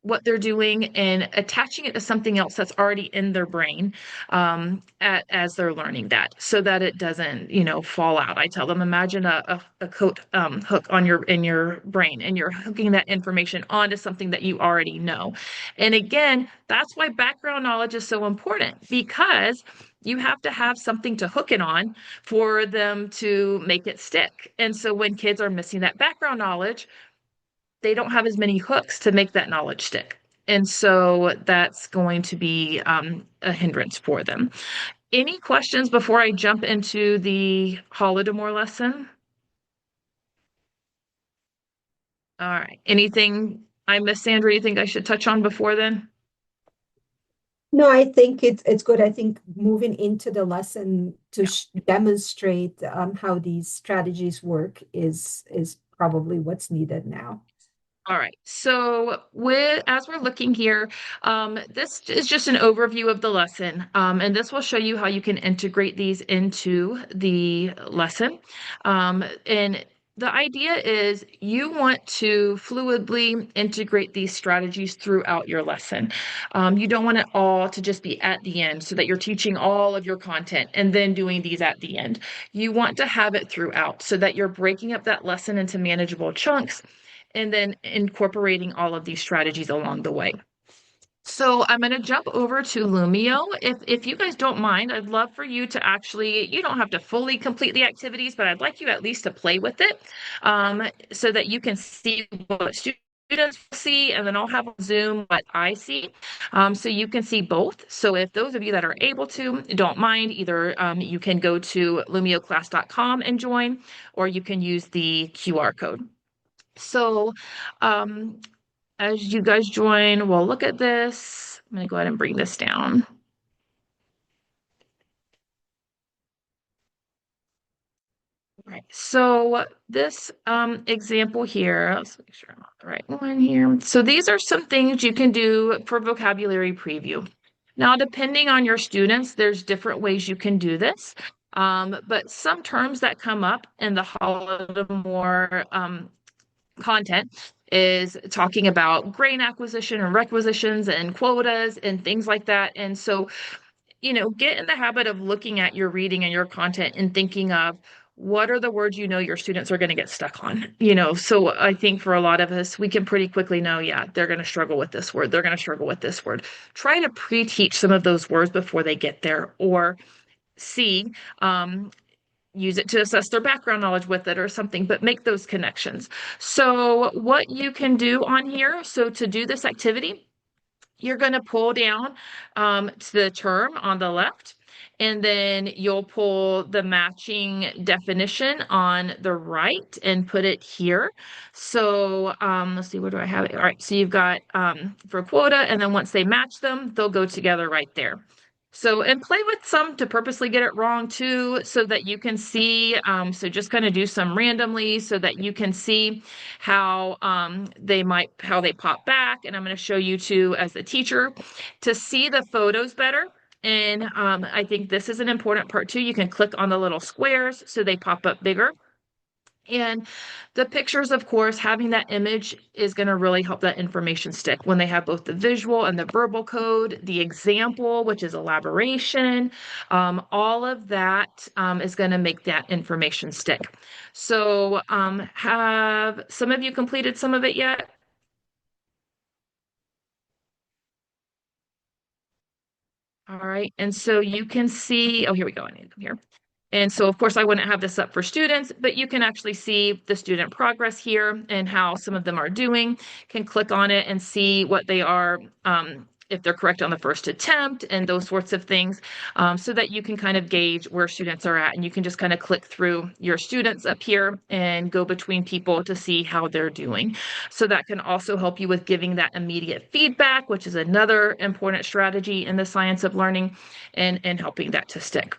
what they're doing and attaching it to something else that's already in their brain as they're learning that, so that it doesn't, fall out. I tell them, imagine a coat hook on in your brain, and you're hooking that information onto something that you already know. And again, that's why background knowledge is so important, because you have to have something to hook it on for them to make it stick. And so when kids are missing that background knowledge, they don't have as many hooks to make that knowledge stick. And so that's going to be a hindrance for them. Any questions before I jump into the Holodomor lesson? All right. Anything I missed, Sandra, you think I should touch on before then? No, I think it's good. I think moving into the lesson to demonstrate how these strategies work is probably what's needed now. All right. So as we're looking here, this is just an overview of the lesson, and this will show you how you can integrate these into the lesson. And the idea is you want to fluidly integrate these strategies throughout your lesson. You don't want it all to just be at the end so that you're teaching all of your content and then doing these at the end. You want to have it throughout so that you're breaking up that lesson into manageable chunks and then incorporating all of these strategies along the way. So I'm going to jump over to Lumio. If you guys don't mind, I'd love for you to actually, you don't have to fully complete the activities, but I'd like you at least to play with it so that you can see what students see, and then I'll have on Zoom what I see, so you can see both. So if those of you that are able to, don't mind, either you can go to lumioclass.com and join, or you can use the QR code. So um, as you guys join, we'll look at this. I'm going to go ahead and bring this down. All right, so this example here, let's make sure I'm on the right one here. So these are some things you can do for vocabulary preview. Now, depending on your students, there's different ways you can do this. But some terms that come up in the Holodomor content is talking about grain acquisition and requisitions and quotas and things like that. And so, get in the habit of looking at your reading and your content and thinking of what are the words your students are going to get stuck on. So I think for a lot of us, we can pretty quickly know, yeah, they're going to struggle with this word. They're going to struggle with this word. Try to pre-teach some of those words before they get there, or see, um, use it to assess their background knowledge with it or something, but make those connections. So what you can do on here, so to do this activity, you're going to pull down to the term on the left, and then you'll pull the matching definition on the right and put it here. So let's see, where do I have it? All right, so you've got for quota, and then once they match them, they'll go together right there. So, and play with some to purposely get it wrong too, so that you can see. So just kind of do some randomly so that you can see how they pop back. And I'm going to show you too as the teacher to see the photos better. And I think this is an important part too. You can click on the little squares so they pop up bigger. And the pictures, of course, having that image is going to really help that information stick when they have both the visual and the verbal code, the example, which is elaboration, all of that is going to make that information stick. So have some of you completed some of it yet? All right. And so you can see, oh, here we go. I need to come here. And so, of course, I wouldn't have this up for students, but you can actually see the student progress here and how some of them are doing. Can click on it and see what they are, if they're correct on the first attempt and those sorts of things, so that you can kind of gauge where students are at. And you can just kind of click through your students up here and go between people to see how they're doing. So that can also help you with giving that immediate feedback, which is another important strategy in the science of learning, and helping that to stick.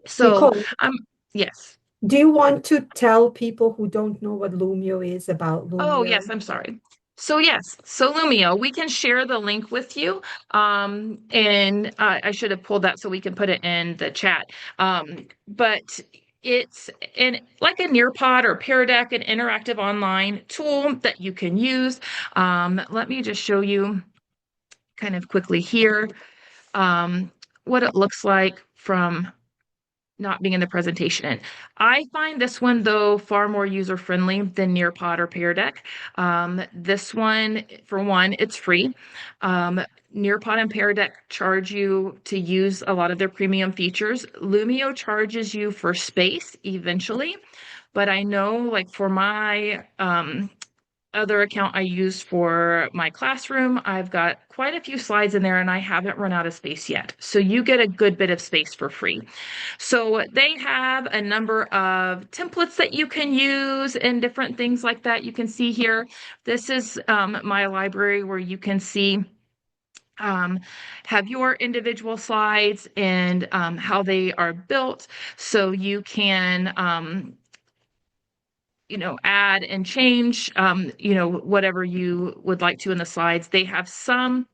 So, Nicole, um, yes. do you want to tell people who don't know what Lumio is about Oh, yes, Lumio? I'm sorry. So yes, so Lumio, we can share the link with you. And I should have pulled that so we can put it in the chat. But it's like a Nearpod or Pear Deck, an interactive online tool that you can use. Let me just show you kind of quickly here what it looks like from not being in the presentation. I find this one, though, far more user-friendly than Nearpod or Pear Deck. This one, for one, it's free. Um, Nearpod and Pear Deck charge you to use a lot of their premium features. Lumio charges you for space eventually, but I know, like for my other account I use for my classroom, I've got quite a few slides in there and I haven't run out of space yet. So you get a good bit of space for free. So they have a number of templates that you can use and different things like that. You can see here, this is my library where you can see um, have your individual slides and how they are built. So you can add and change, whatever you would like to in the slides. They have some,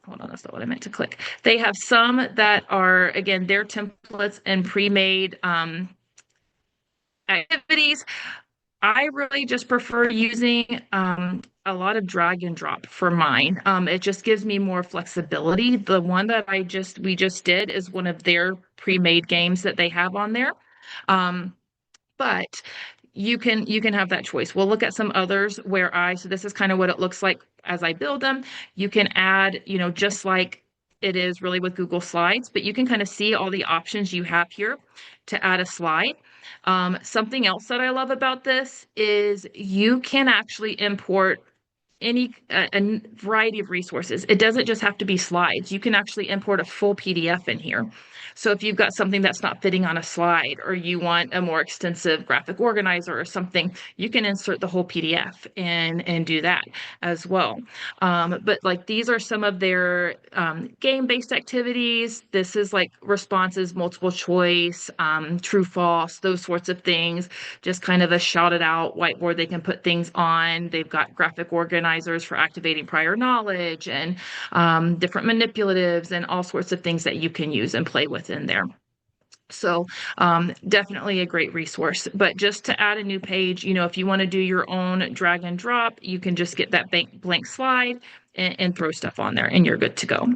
hold on, that's not what I meant to click. They have some that are, again, their templates and pre-made activities. I really just prefer using a lot of drag and drop for mine. It just gives me more flexibility. The one that we just did is one of their pre-made games that they have on there. But you can have that choice. We'll look at some others where so this is kind of what it looks like as I build them. You can add, just like it is really with Google Slides, but you can kind of see all the options you have here to add a slide. Something else that I love about this is you can actually import a variety of resources. It doesn't just have to be slides. You can actually import a full PDF in here. So if you've got something that's not fitting on a slide or you want a more extensive graphic organizer or something, you can insert the whole PDF and do that as well. But like these are some of their game-based activities. This is like responses, multiple choice, true, false, those sorts of things. Just kind of a shouted out whiteboard they can put things on. They've got graphic organizers for activating prior knowledge and different manipulatives and all sorts of things that you can use and play with in there. So definitely a great resource. But just to add a new page, if you want to do your own drag and drop, you can just get that blank slide and throw stuff on there and you're good to go.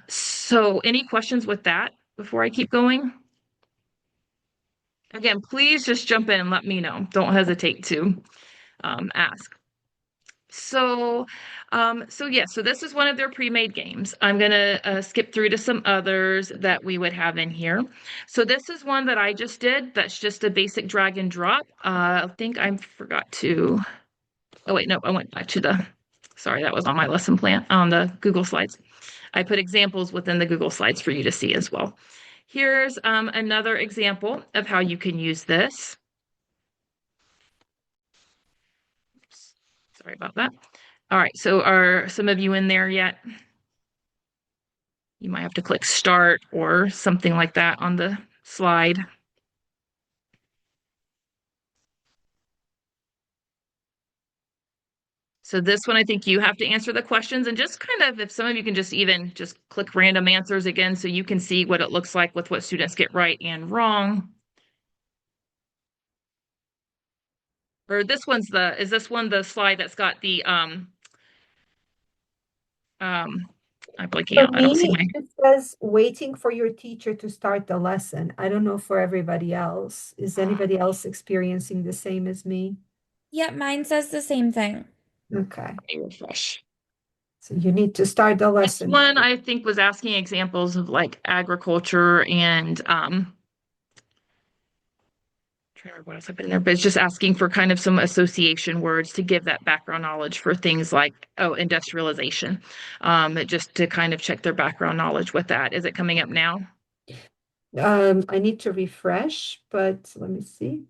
So any questions with that before I keep going? Again, please just jump in and let me know. Don't hesitate to ask. So, so this is one of their pre-made games. I'm gonna skip through to some others that we would have in here. So this is one that I just did. That's just a basic drag and drop. I think I forgot to. Oh wait, no, I went back to the. Sorry, that was on my lesson plan on the Google Slides. I put examples within the Google Slides for you to see as well. Here's another example of how you can use this. Oops, sorry about that. All right, so are some of you in there yet? You might have to click start or something like that on the slide. So this one, I think you have to answer the questions and just kind of, if some of you can just even just click random answers again so you can see what it looks like with what students get right and wrong. Or this one's is this one the slide that's got the, um, I'm blanking For out. I don't see me, my, it says waiting for your teacher to start the lesson. I don't know for everybody else. Is anybody else experiencing the same as me? Yep, mine says the same thing. Okay. let me refresh. So you need to start the This lesson. one I think was asking examples of like agriculture and trying to remember what else I put in there, but it's just asking for kind of some association words to give that background knowledge for things like, oh, industrialization, just to kind of check their background knowledge with that. Is it coming up now? I need to refresh, but let me see.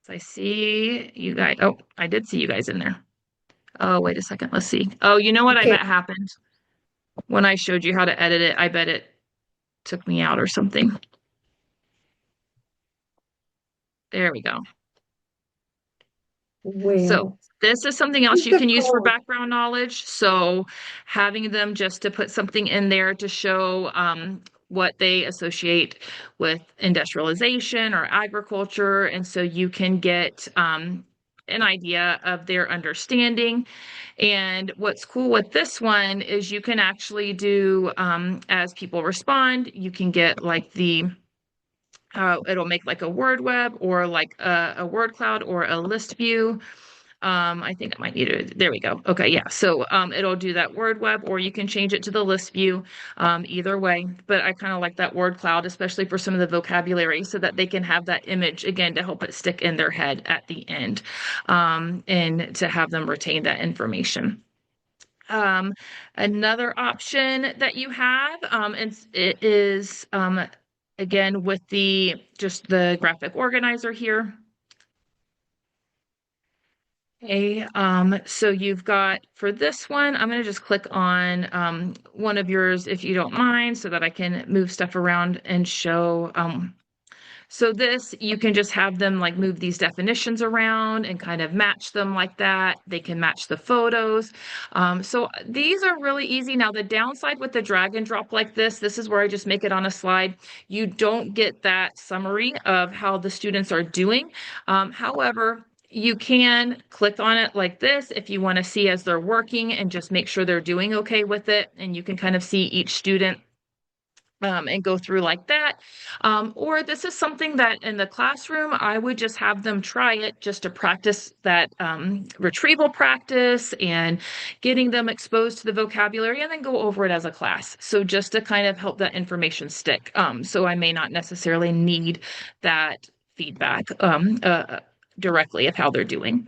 So I see you guys. Oh, I did see you guys in there. Oh, wait a second. Let's see. Oh, you know what I bet Okay. happened when I showed you how to edit it? I bet it took me out or something. There we go. So Well, this is something else what's you the can use for code? background knowledge. So having them just to put something in there to show what they associate with industrialization or agriculture. And so you can get an idea of their understanding. And what's cool with this one is you can actually do, as people respond, you can get like it'll make like a word web or like a word cloud or a list view. I think I might need to, there we go. Okay, yeah. So it'll do that word web or you can change it to the list view, either way. But I kind of like that word cloud, especially for some of the vocabulary so that they can have that image again to help it stick in their head at the end, and to have them retain that information. Um, Another option that you have, and it is, again, with the, just the graphic organizer here. Okay, so you've got for this one, I'm going to just click on one of yours if you don't mind so that I can move stuff around and show. So this, you can just have them like move these definitions around and kind of match them like that. They can match the photos. So these are really easy. Now, the downside with the drag and drop like this is where I just make it on a slide. You don't get that summary of how the students are doing. However, you can click on it like this if you want to see as they're working and just make sure they're doing okay with it. And you can kind of see each student and go through like that. Or this is something that in the classroom, I would just have them try it just to practice that retrieval practice and getting them exposed to the vocabulary and then go over it as a class. So just to kind of help that information stick. So I may not necessarily need that feedback directly of how they're doing.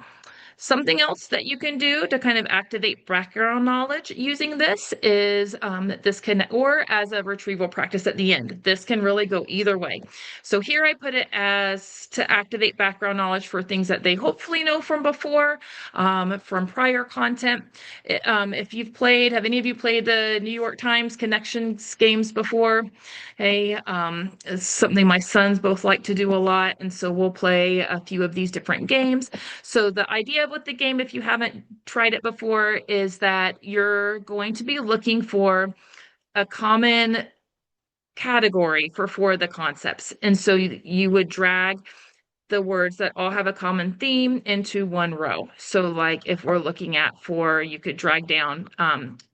Something else that you can do to kind of activate background knowledge using this is this can, or as a retrieval practice at the end. This can really go either way. So here I put it as to activate background knowledge for things that they hopefully know from before, from prior content. If you've played, have any of you played the New York Times Connections games before? Hey, it's something my sons both like to do a lot. And so we'll play a few of these different games. So the idea with the game, if you haven't tried it before, is that you're going to be looking for a common category for four of the concepts. And so you would drag the words that all have a common theme into one row. So like if we're looking at you could drag down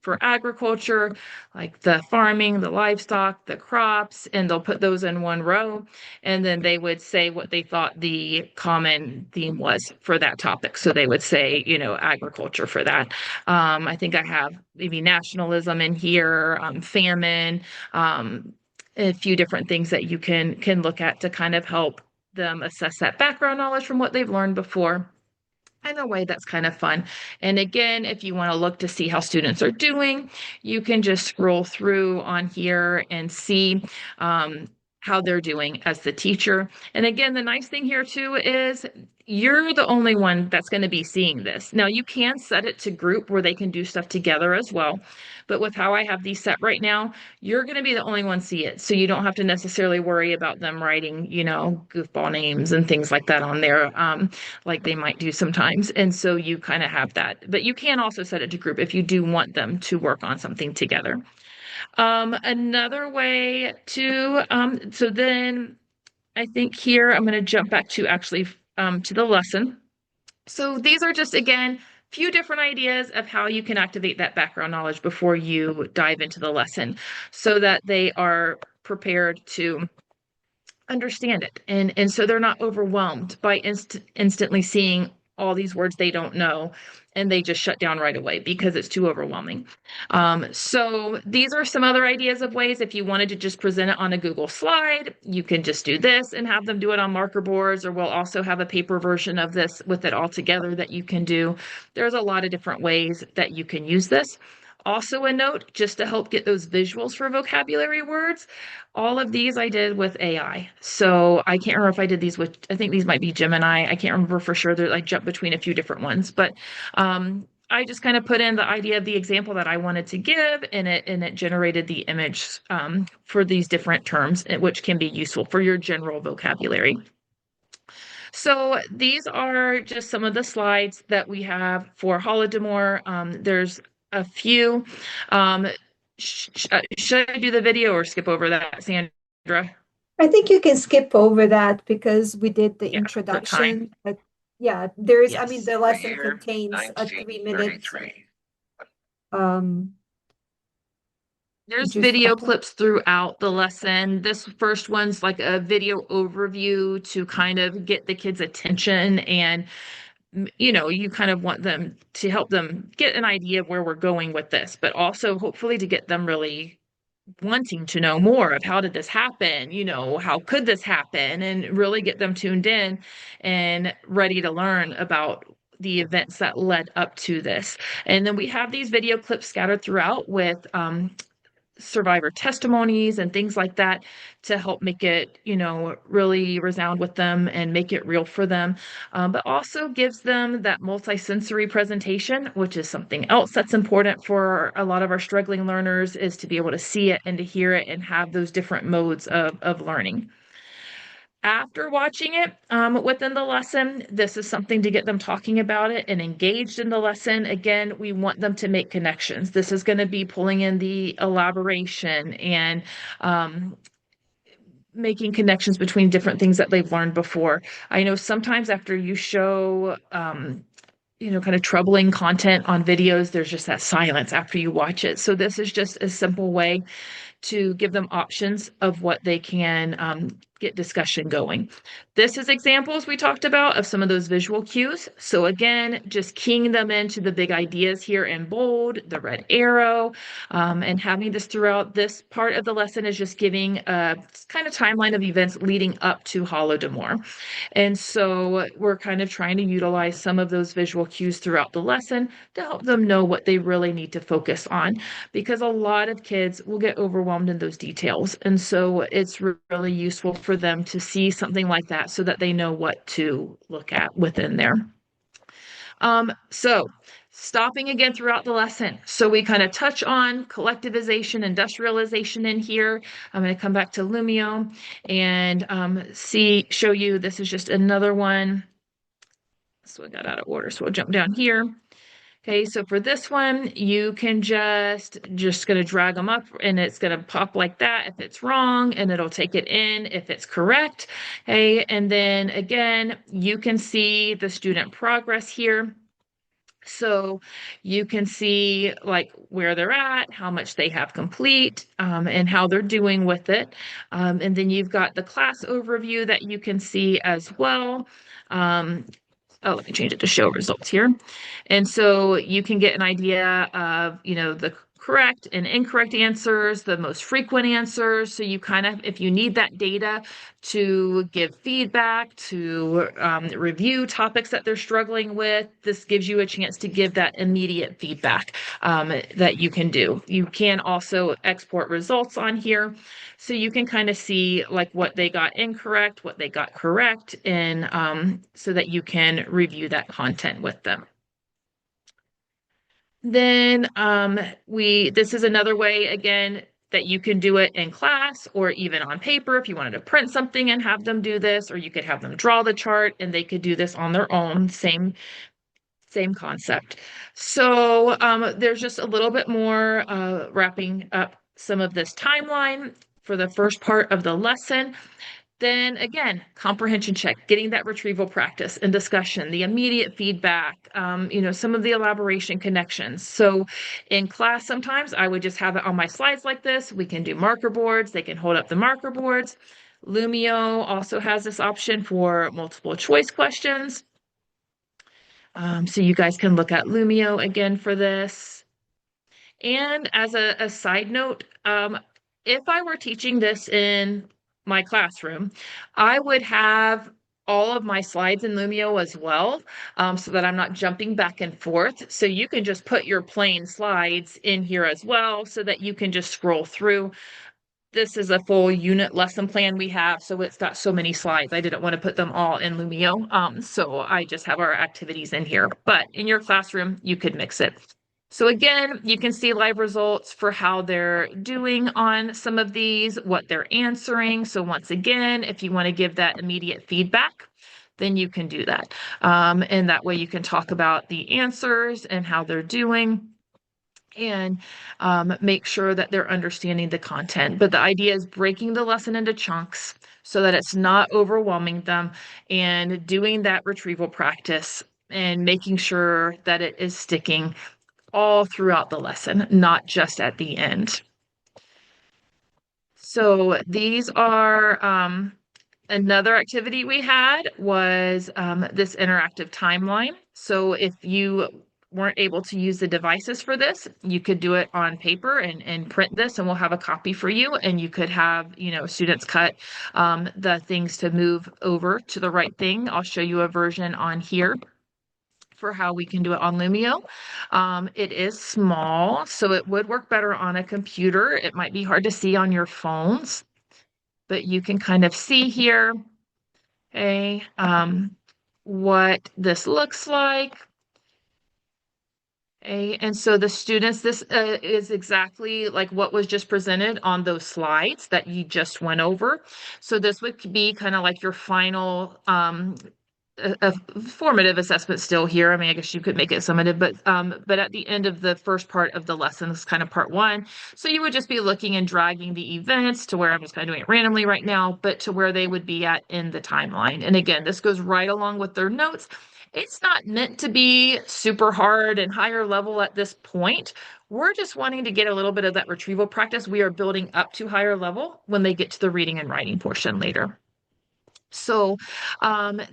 for agriculture, like the farming, the livestock, the crops, and they'll put those in one row. And then they would say what they thought the common theme was for that topic. So they would say, agriculture for that. I think I have maybe nationalism in here, famine, a few different things that you can look at to kind of help them assess that background knowledge from what they've learned before. In a way that's kind of fun. And again, if you want to look to see how students are doing, you can just scroll through on here and see how they're doing as the teacher. And again, the nice thing here too is you're the only one that's going to be seeing this. Now you can set it to group where they can do stuff together as well. But with how I have these set right now, you're going to be the only one see it. So you don't have to necessarily worry about them writing, goofball names and things like that on there, like they might do sometimes. And so you kind of have that. But you can also set it to group if you do want them to work on something together. Another way so then I think here I'm going to jump back to actually to the lesson. So these are just, again, few different ideas of how you can activate that background knowledge before you dive into the lesson so that they are prepared to understand it. And so they're not overwhelmed by instantly seeing all these words they don't know and they just shut down right away because it's too overwhelming. So these are some other ideas of ways. If you wanted to just present it on a Google slide, you can just do this and have them do it on marker boards, or we'll also have a paper version of this with it all together that you can do. There's a lot of different ways that you can use this. Also a note, just to help get those visuals for vocabulary words, all of these I did with AI. So I can't remember if I did these with, I think these might be Gemini. I can't remember for sure. I jumped between a few different ones, but I just kind of put in the idea of the example that I wanted to give, and it generated the image for these different terms, which can be useful for your general vocabulary. So these are just some of the slides that we have for Holodomor. There's a few. Should I do the video or skip over that, Sandra? I think you can skip over that because we did the Yeah, for time. introduction. But yeah, there is, I mean, Yes. the lesson contains a 3 minute There's just video clips throughout the lesson. This first one's like a video overview to kind of get the kids' attention, and you kind of want them to help them get an idea of where we're going with this, but also hopefully to get them really wanting to know more of how did this happen, how could this happen, and really get them tuned in and ready to learn about the events that led up to this. And then we have these video clips scattered throughout with survivor testimonies and things like that to help make it, really resound with them and make it real for them. But also gives them that multisensory presentation, which is something else that's important for a lot of our struggling learners, is to be able to see it and to hear it and have those different modes of learning. After watching it within the lesson, this is something to get them talking about it and engaged in the lesson. Again, we want them to make connections. This is going to be pulling in the elaboration and making connections between different things that they've learned before. I know sometimes after you show kind of troubling content on videos, there's just that silence after you watch it. So this is just a simple way to give them options of what they can get discussion going. This is examples we talked about of some of those visual cues. So again, just keying them into the big ideas here in bold, the red arrow, and having this throughout. This part of the lesson is just giving a kind of timeline of events leading up to Holodomor. And so we're kind of trying to utilize some of those visual cues throughout the lesson to help them know what they really need to focus on, because a lot of kids will get overwhelmed in those details. And so it's really useful for them to see something like that so that they know what to look at within there. So stopping again throughout the lesson. So we kind of touch on collectivization, industrialization in here. I'm going to come back to Lumio and show you, this is just another one. So I got out of order, so we'll jump down here. Okay, so for this one, you can just gonna drag them up and it's gonna pop like that if it's wrong, and it'll take it in if it's correct. Okay, and then again, you can see the student progress here. So you can see like where they're at, how much they have complete, and how they're doing with it. And then you've got the class overview that you can see as well. Um, oh, let me change it to show results here. And so you can get an idea of, the correct and incorrect answers, the most frequent answers. So you kind of, if you need that data to give feedback, to review topics that they're struggling with, this gives you a chance to give that immediate feedback that you can do. You can also export results on here. So you can kind of see like what they got incorrect, what they got correct, and so that you can review that content with them. Then this is another way, again, that you can do it in class or even on paper if you wanted to print something and have them do this, or you could have them draw the chart and they could do this on their own, same concept. So there's just a little bit more wrapping up some of this timeline for the first part of the lesson. Then again, comprehension check, getting that retrieval practice and discussion, the immediate feedback, some of the elaboration connections. So in class, sometimes I would just have it on my slides like this. We can do marker boards. They can hold up the marker boards. Lumio also has this option for multiple choice questions. So you guys can look at Lumio again for this. And as a side note, if I were teaching this in my classroom, I would have all of my slides in Lumio as well, so that I'm not jumping back and forth. So you can just put your plain slides in here as well, so that you can just scroll through. This is a full unit lesson plan we have, so it's got so many slides. I didn't want to put them all in Lumio, so I just have our activities in here. But in your classroom, you could mix it. So again, you can see live results for how they're doing on some of these, what they're answering. So once again, if you want to give that immediate feedback, then you can do that. And that way you can talk about the answers and how they're doing, and make sure that they're understanding the content. But the idea is breaking the lesson into chunks so that it's not overwhelming them, and doing that retrieval practice and making sure that it is sticking all throughout the lesson, not just at the end. So these are another activity we had was this interactive timeline. So if you weren't able to use the devices for this, you could do it on paper and print this, and we'll have a copy for you. And you could have, students cut the things to move over to the right thing. I'll show you a version on here for how we can do it on Lumio. It is small, so it would work better on a computer. It might be hard to see on your phones, but you can kind of see here, okay, what this looks like. Okay, and so the students, this is exactly like what was just presented on those slides that you just went over. So this would be kind of like your final a formative assessment still here. I mean, I guess you could make it summative, but at the end of the first part of the lesson, this is kind of part one. So you would just be looking and dragging the events to where I'm just kind of doing it randomly right now, but to where they would be at in the timeline. And again, this goes right along with their notes. It's not meant to be super hard and higher level at this point. We're just wanting to get a little bit of that retrieval practice. We are building up to higher level when they get to the reading and writing portion later. So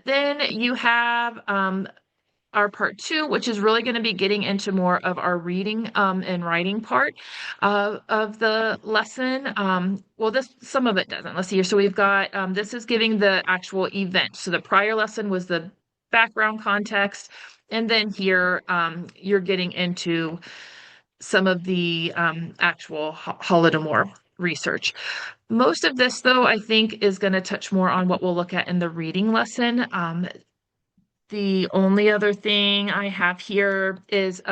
then you have our part two, which is really going to be getting into more of our reading and writing part of the lesson. Well, some of it doesn't. Let's see here. So we've got, this is giving the actual event. So the prior lesson was the background context. And then here you're getting into some of the actual Holodomor research. Most of this, though, I think is going to touch more on what we'll look at in the reading lesson. The only other thing I have here is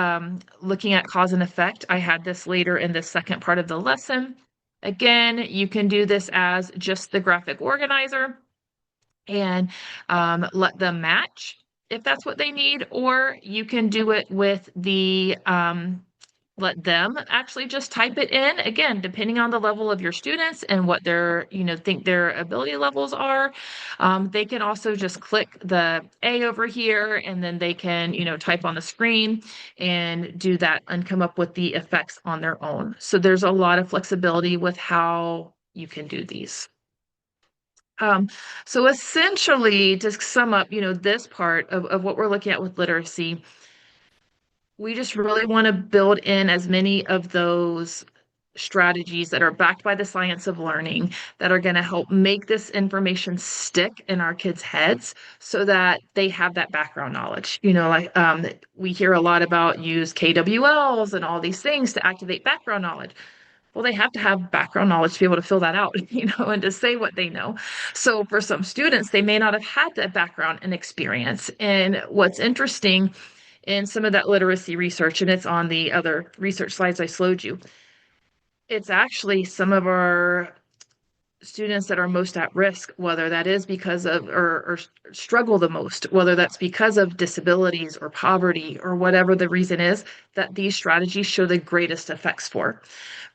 looking at cause and effect. I had this later in the second part of the lesson. Again, you can do this as just the graphic organizer and let them match. if that's what they need, or you can do it with the let them actually just type it in. Again, depending on the level of your students and what their, think their ability levels are. They can also just click the A over here and then they can, type on the screen and do that and come up with the effects on their own. So there's a lot of flexibility with how you can do these. So essentially, to sum up, this part of what we're looking at with literacy, we just really want to build in as many of those strategies that are backed by the science of learning that are going to help make this information stick in our kids' heads so that they have that background knowledge. Like we hear a lot about use KWLs and all these things to activate background knowledge. Well, they have to have background knowledge to be able to fill that out, and to say what they know. So for some students, they may not have had that background and experience. And what's interesting in some of that literacy research, and it's on the other research slides I showed you, it's actually some of our students that are most at risk, whether that is because of or struggle the most, whether that's because of disabilities or poverty or whatever the reason is, that these strategies show the greatest effects for.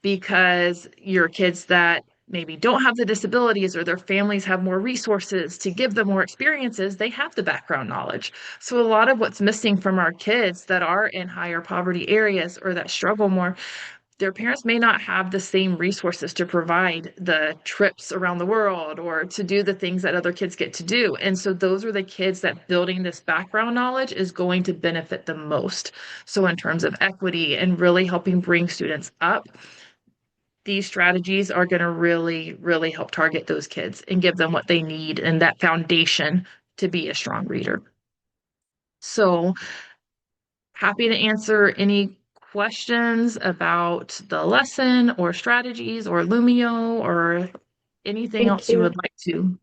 Because your kids that maybe don't have the disabilities or their families have more resources to give them more experiences, they have the background knowledge. So a lot of what's missing from our kids that are in higher poverty areas or that struggle more, their parents may not have the same resources to provide the trips around the world or to do the things that other kids get to do. And so those are the kids that building this background knowledge is going to benefit the most. So in terms of equity and really helping bring students up, these strategies are going to really, really help target those kids and give them what they need and that foundation to be a strong reader. So happy to answer any questions about the lesson or strategies or Lumio or anything Thank else you you. would like to.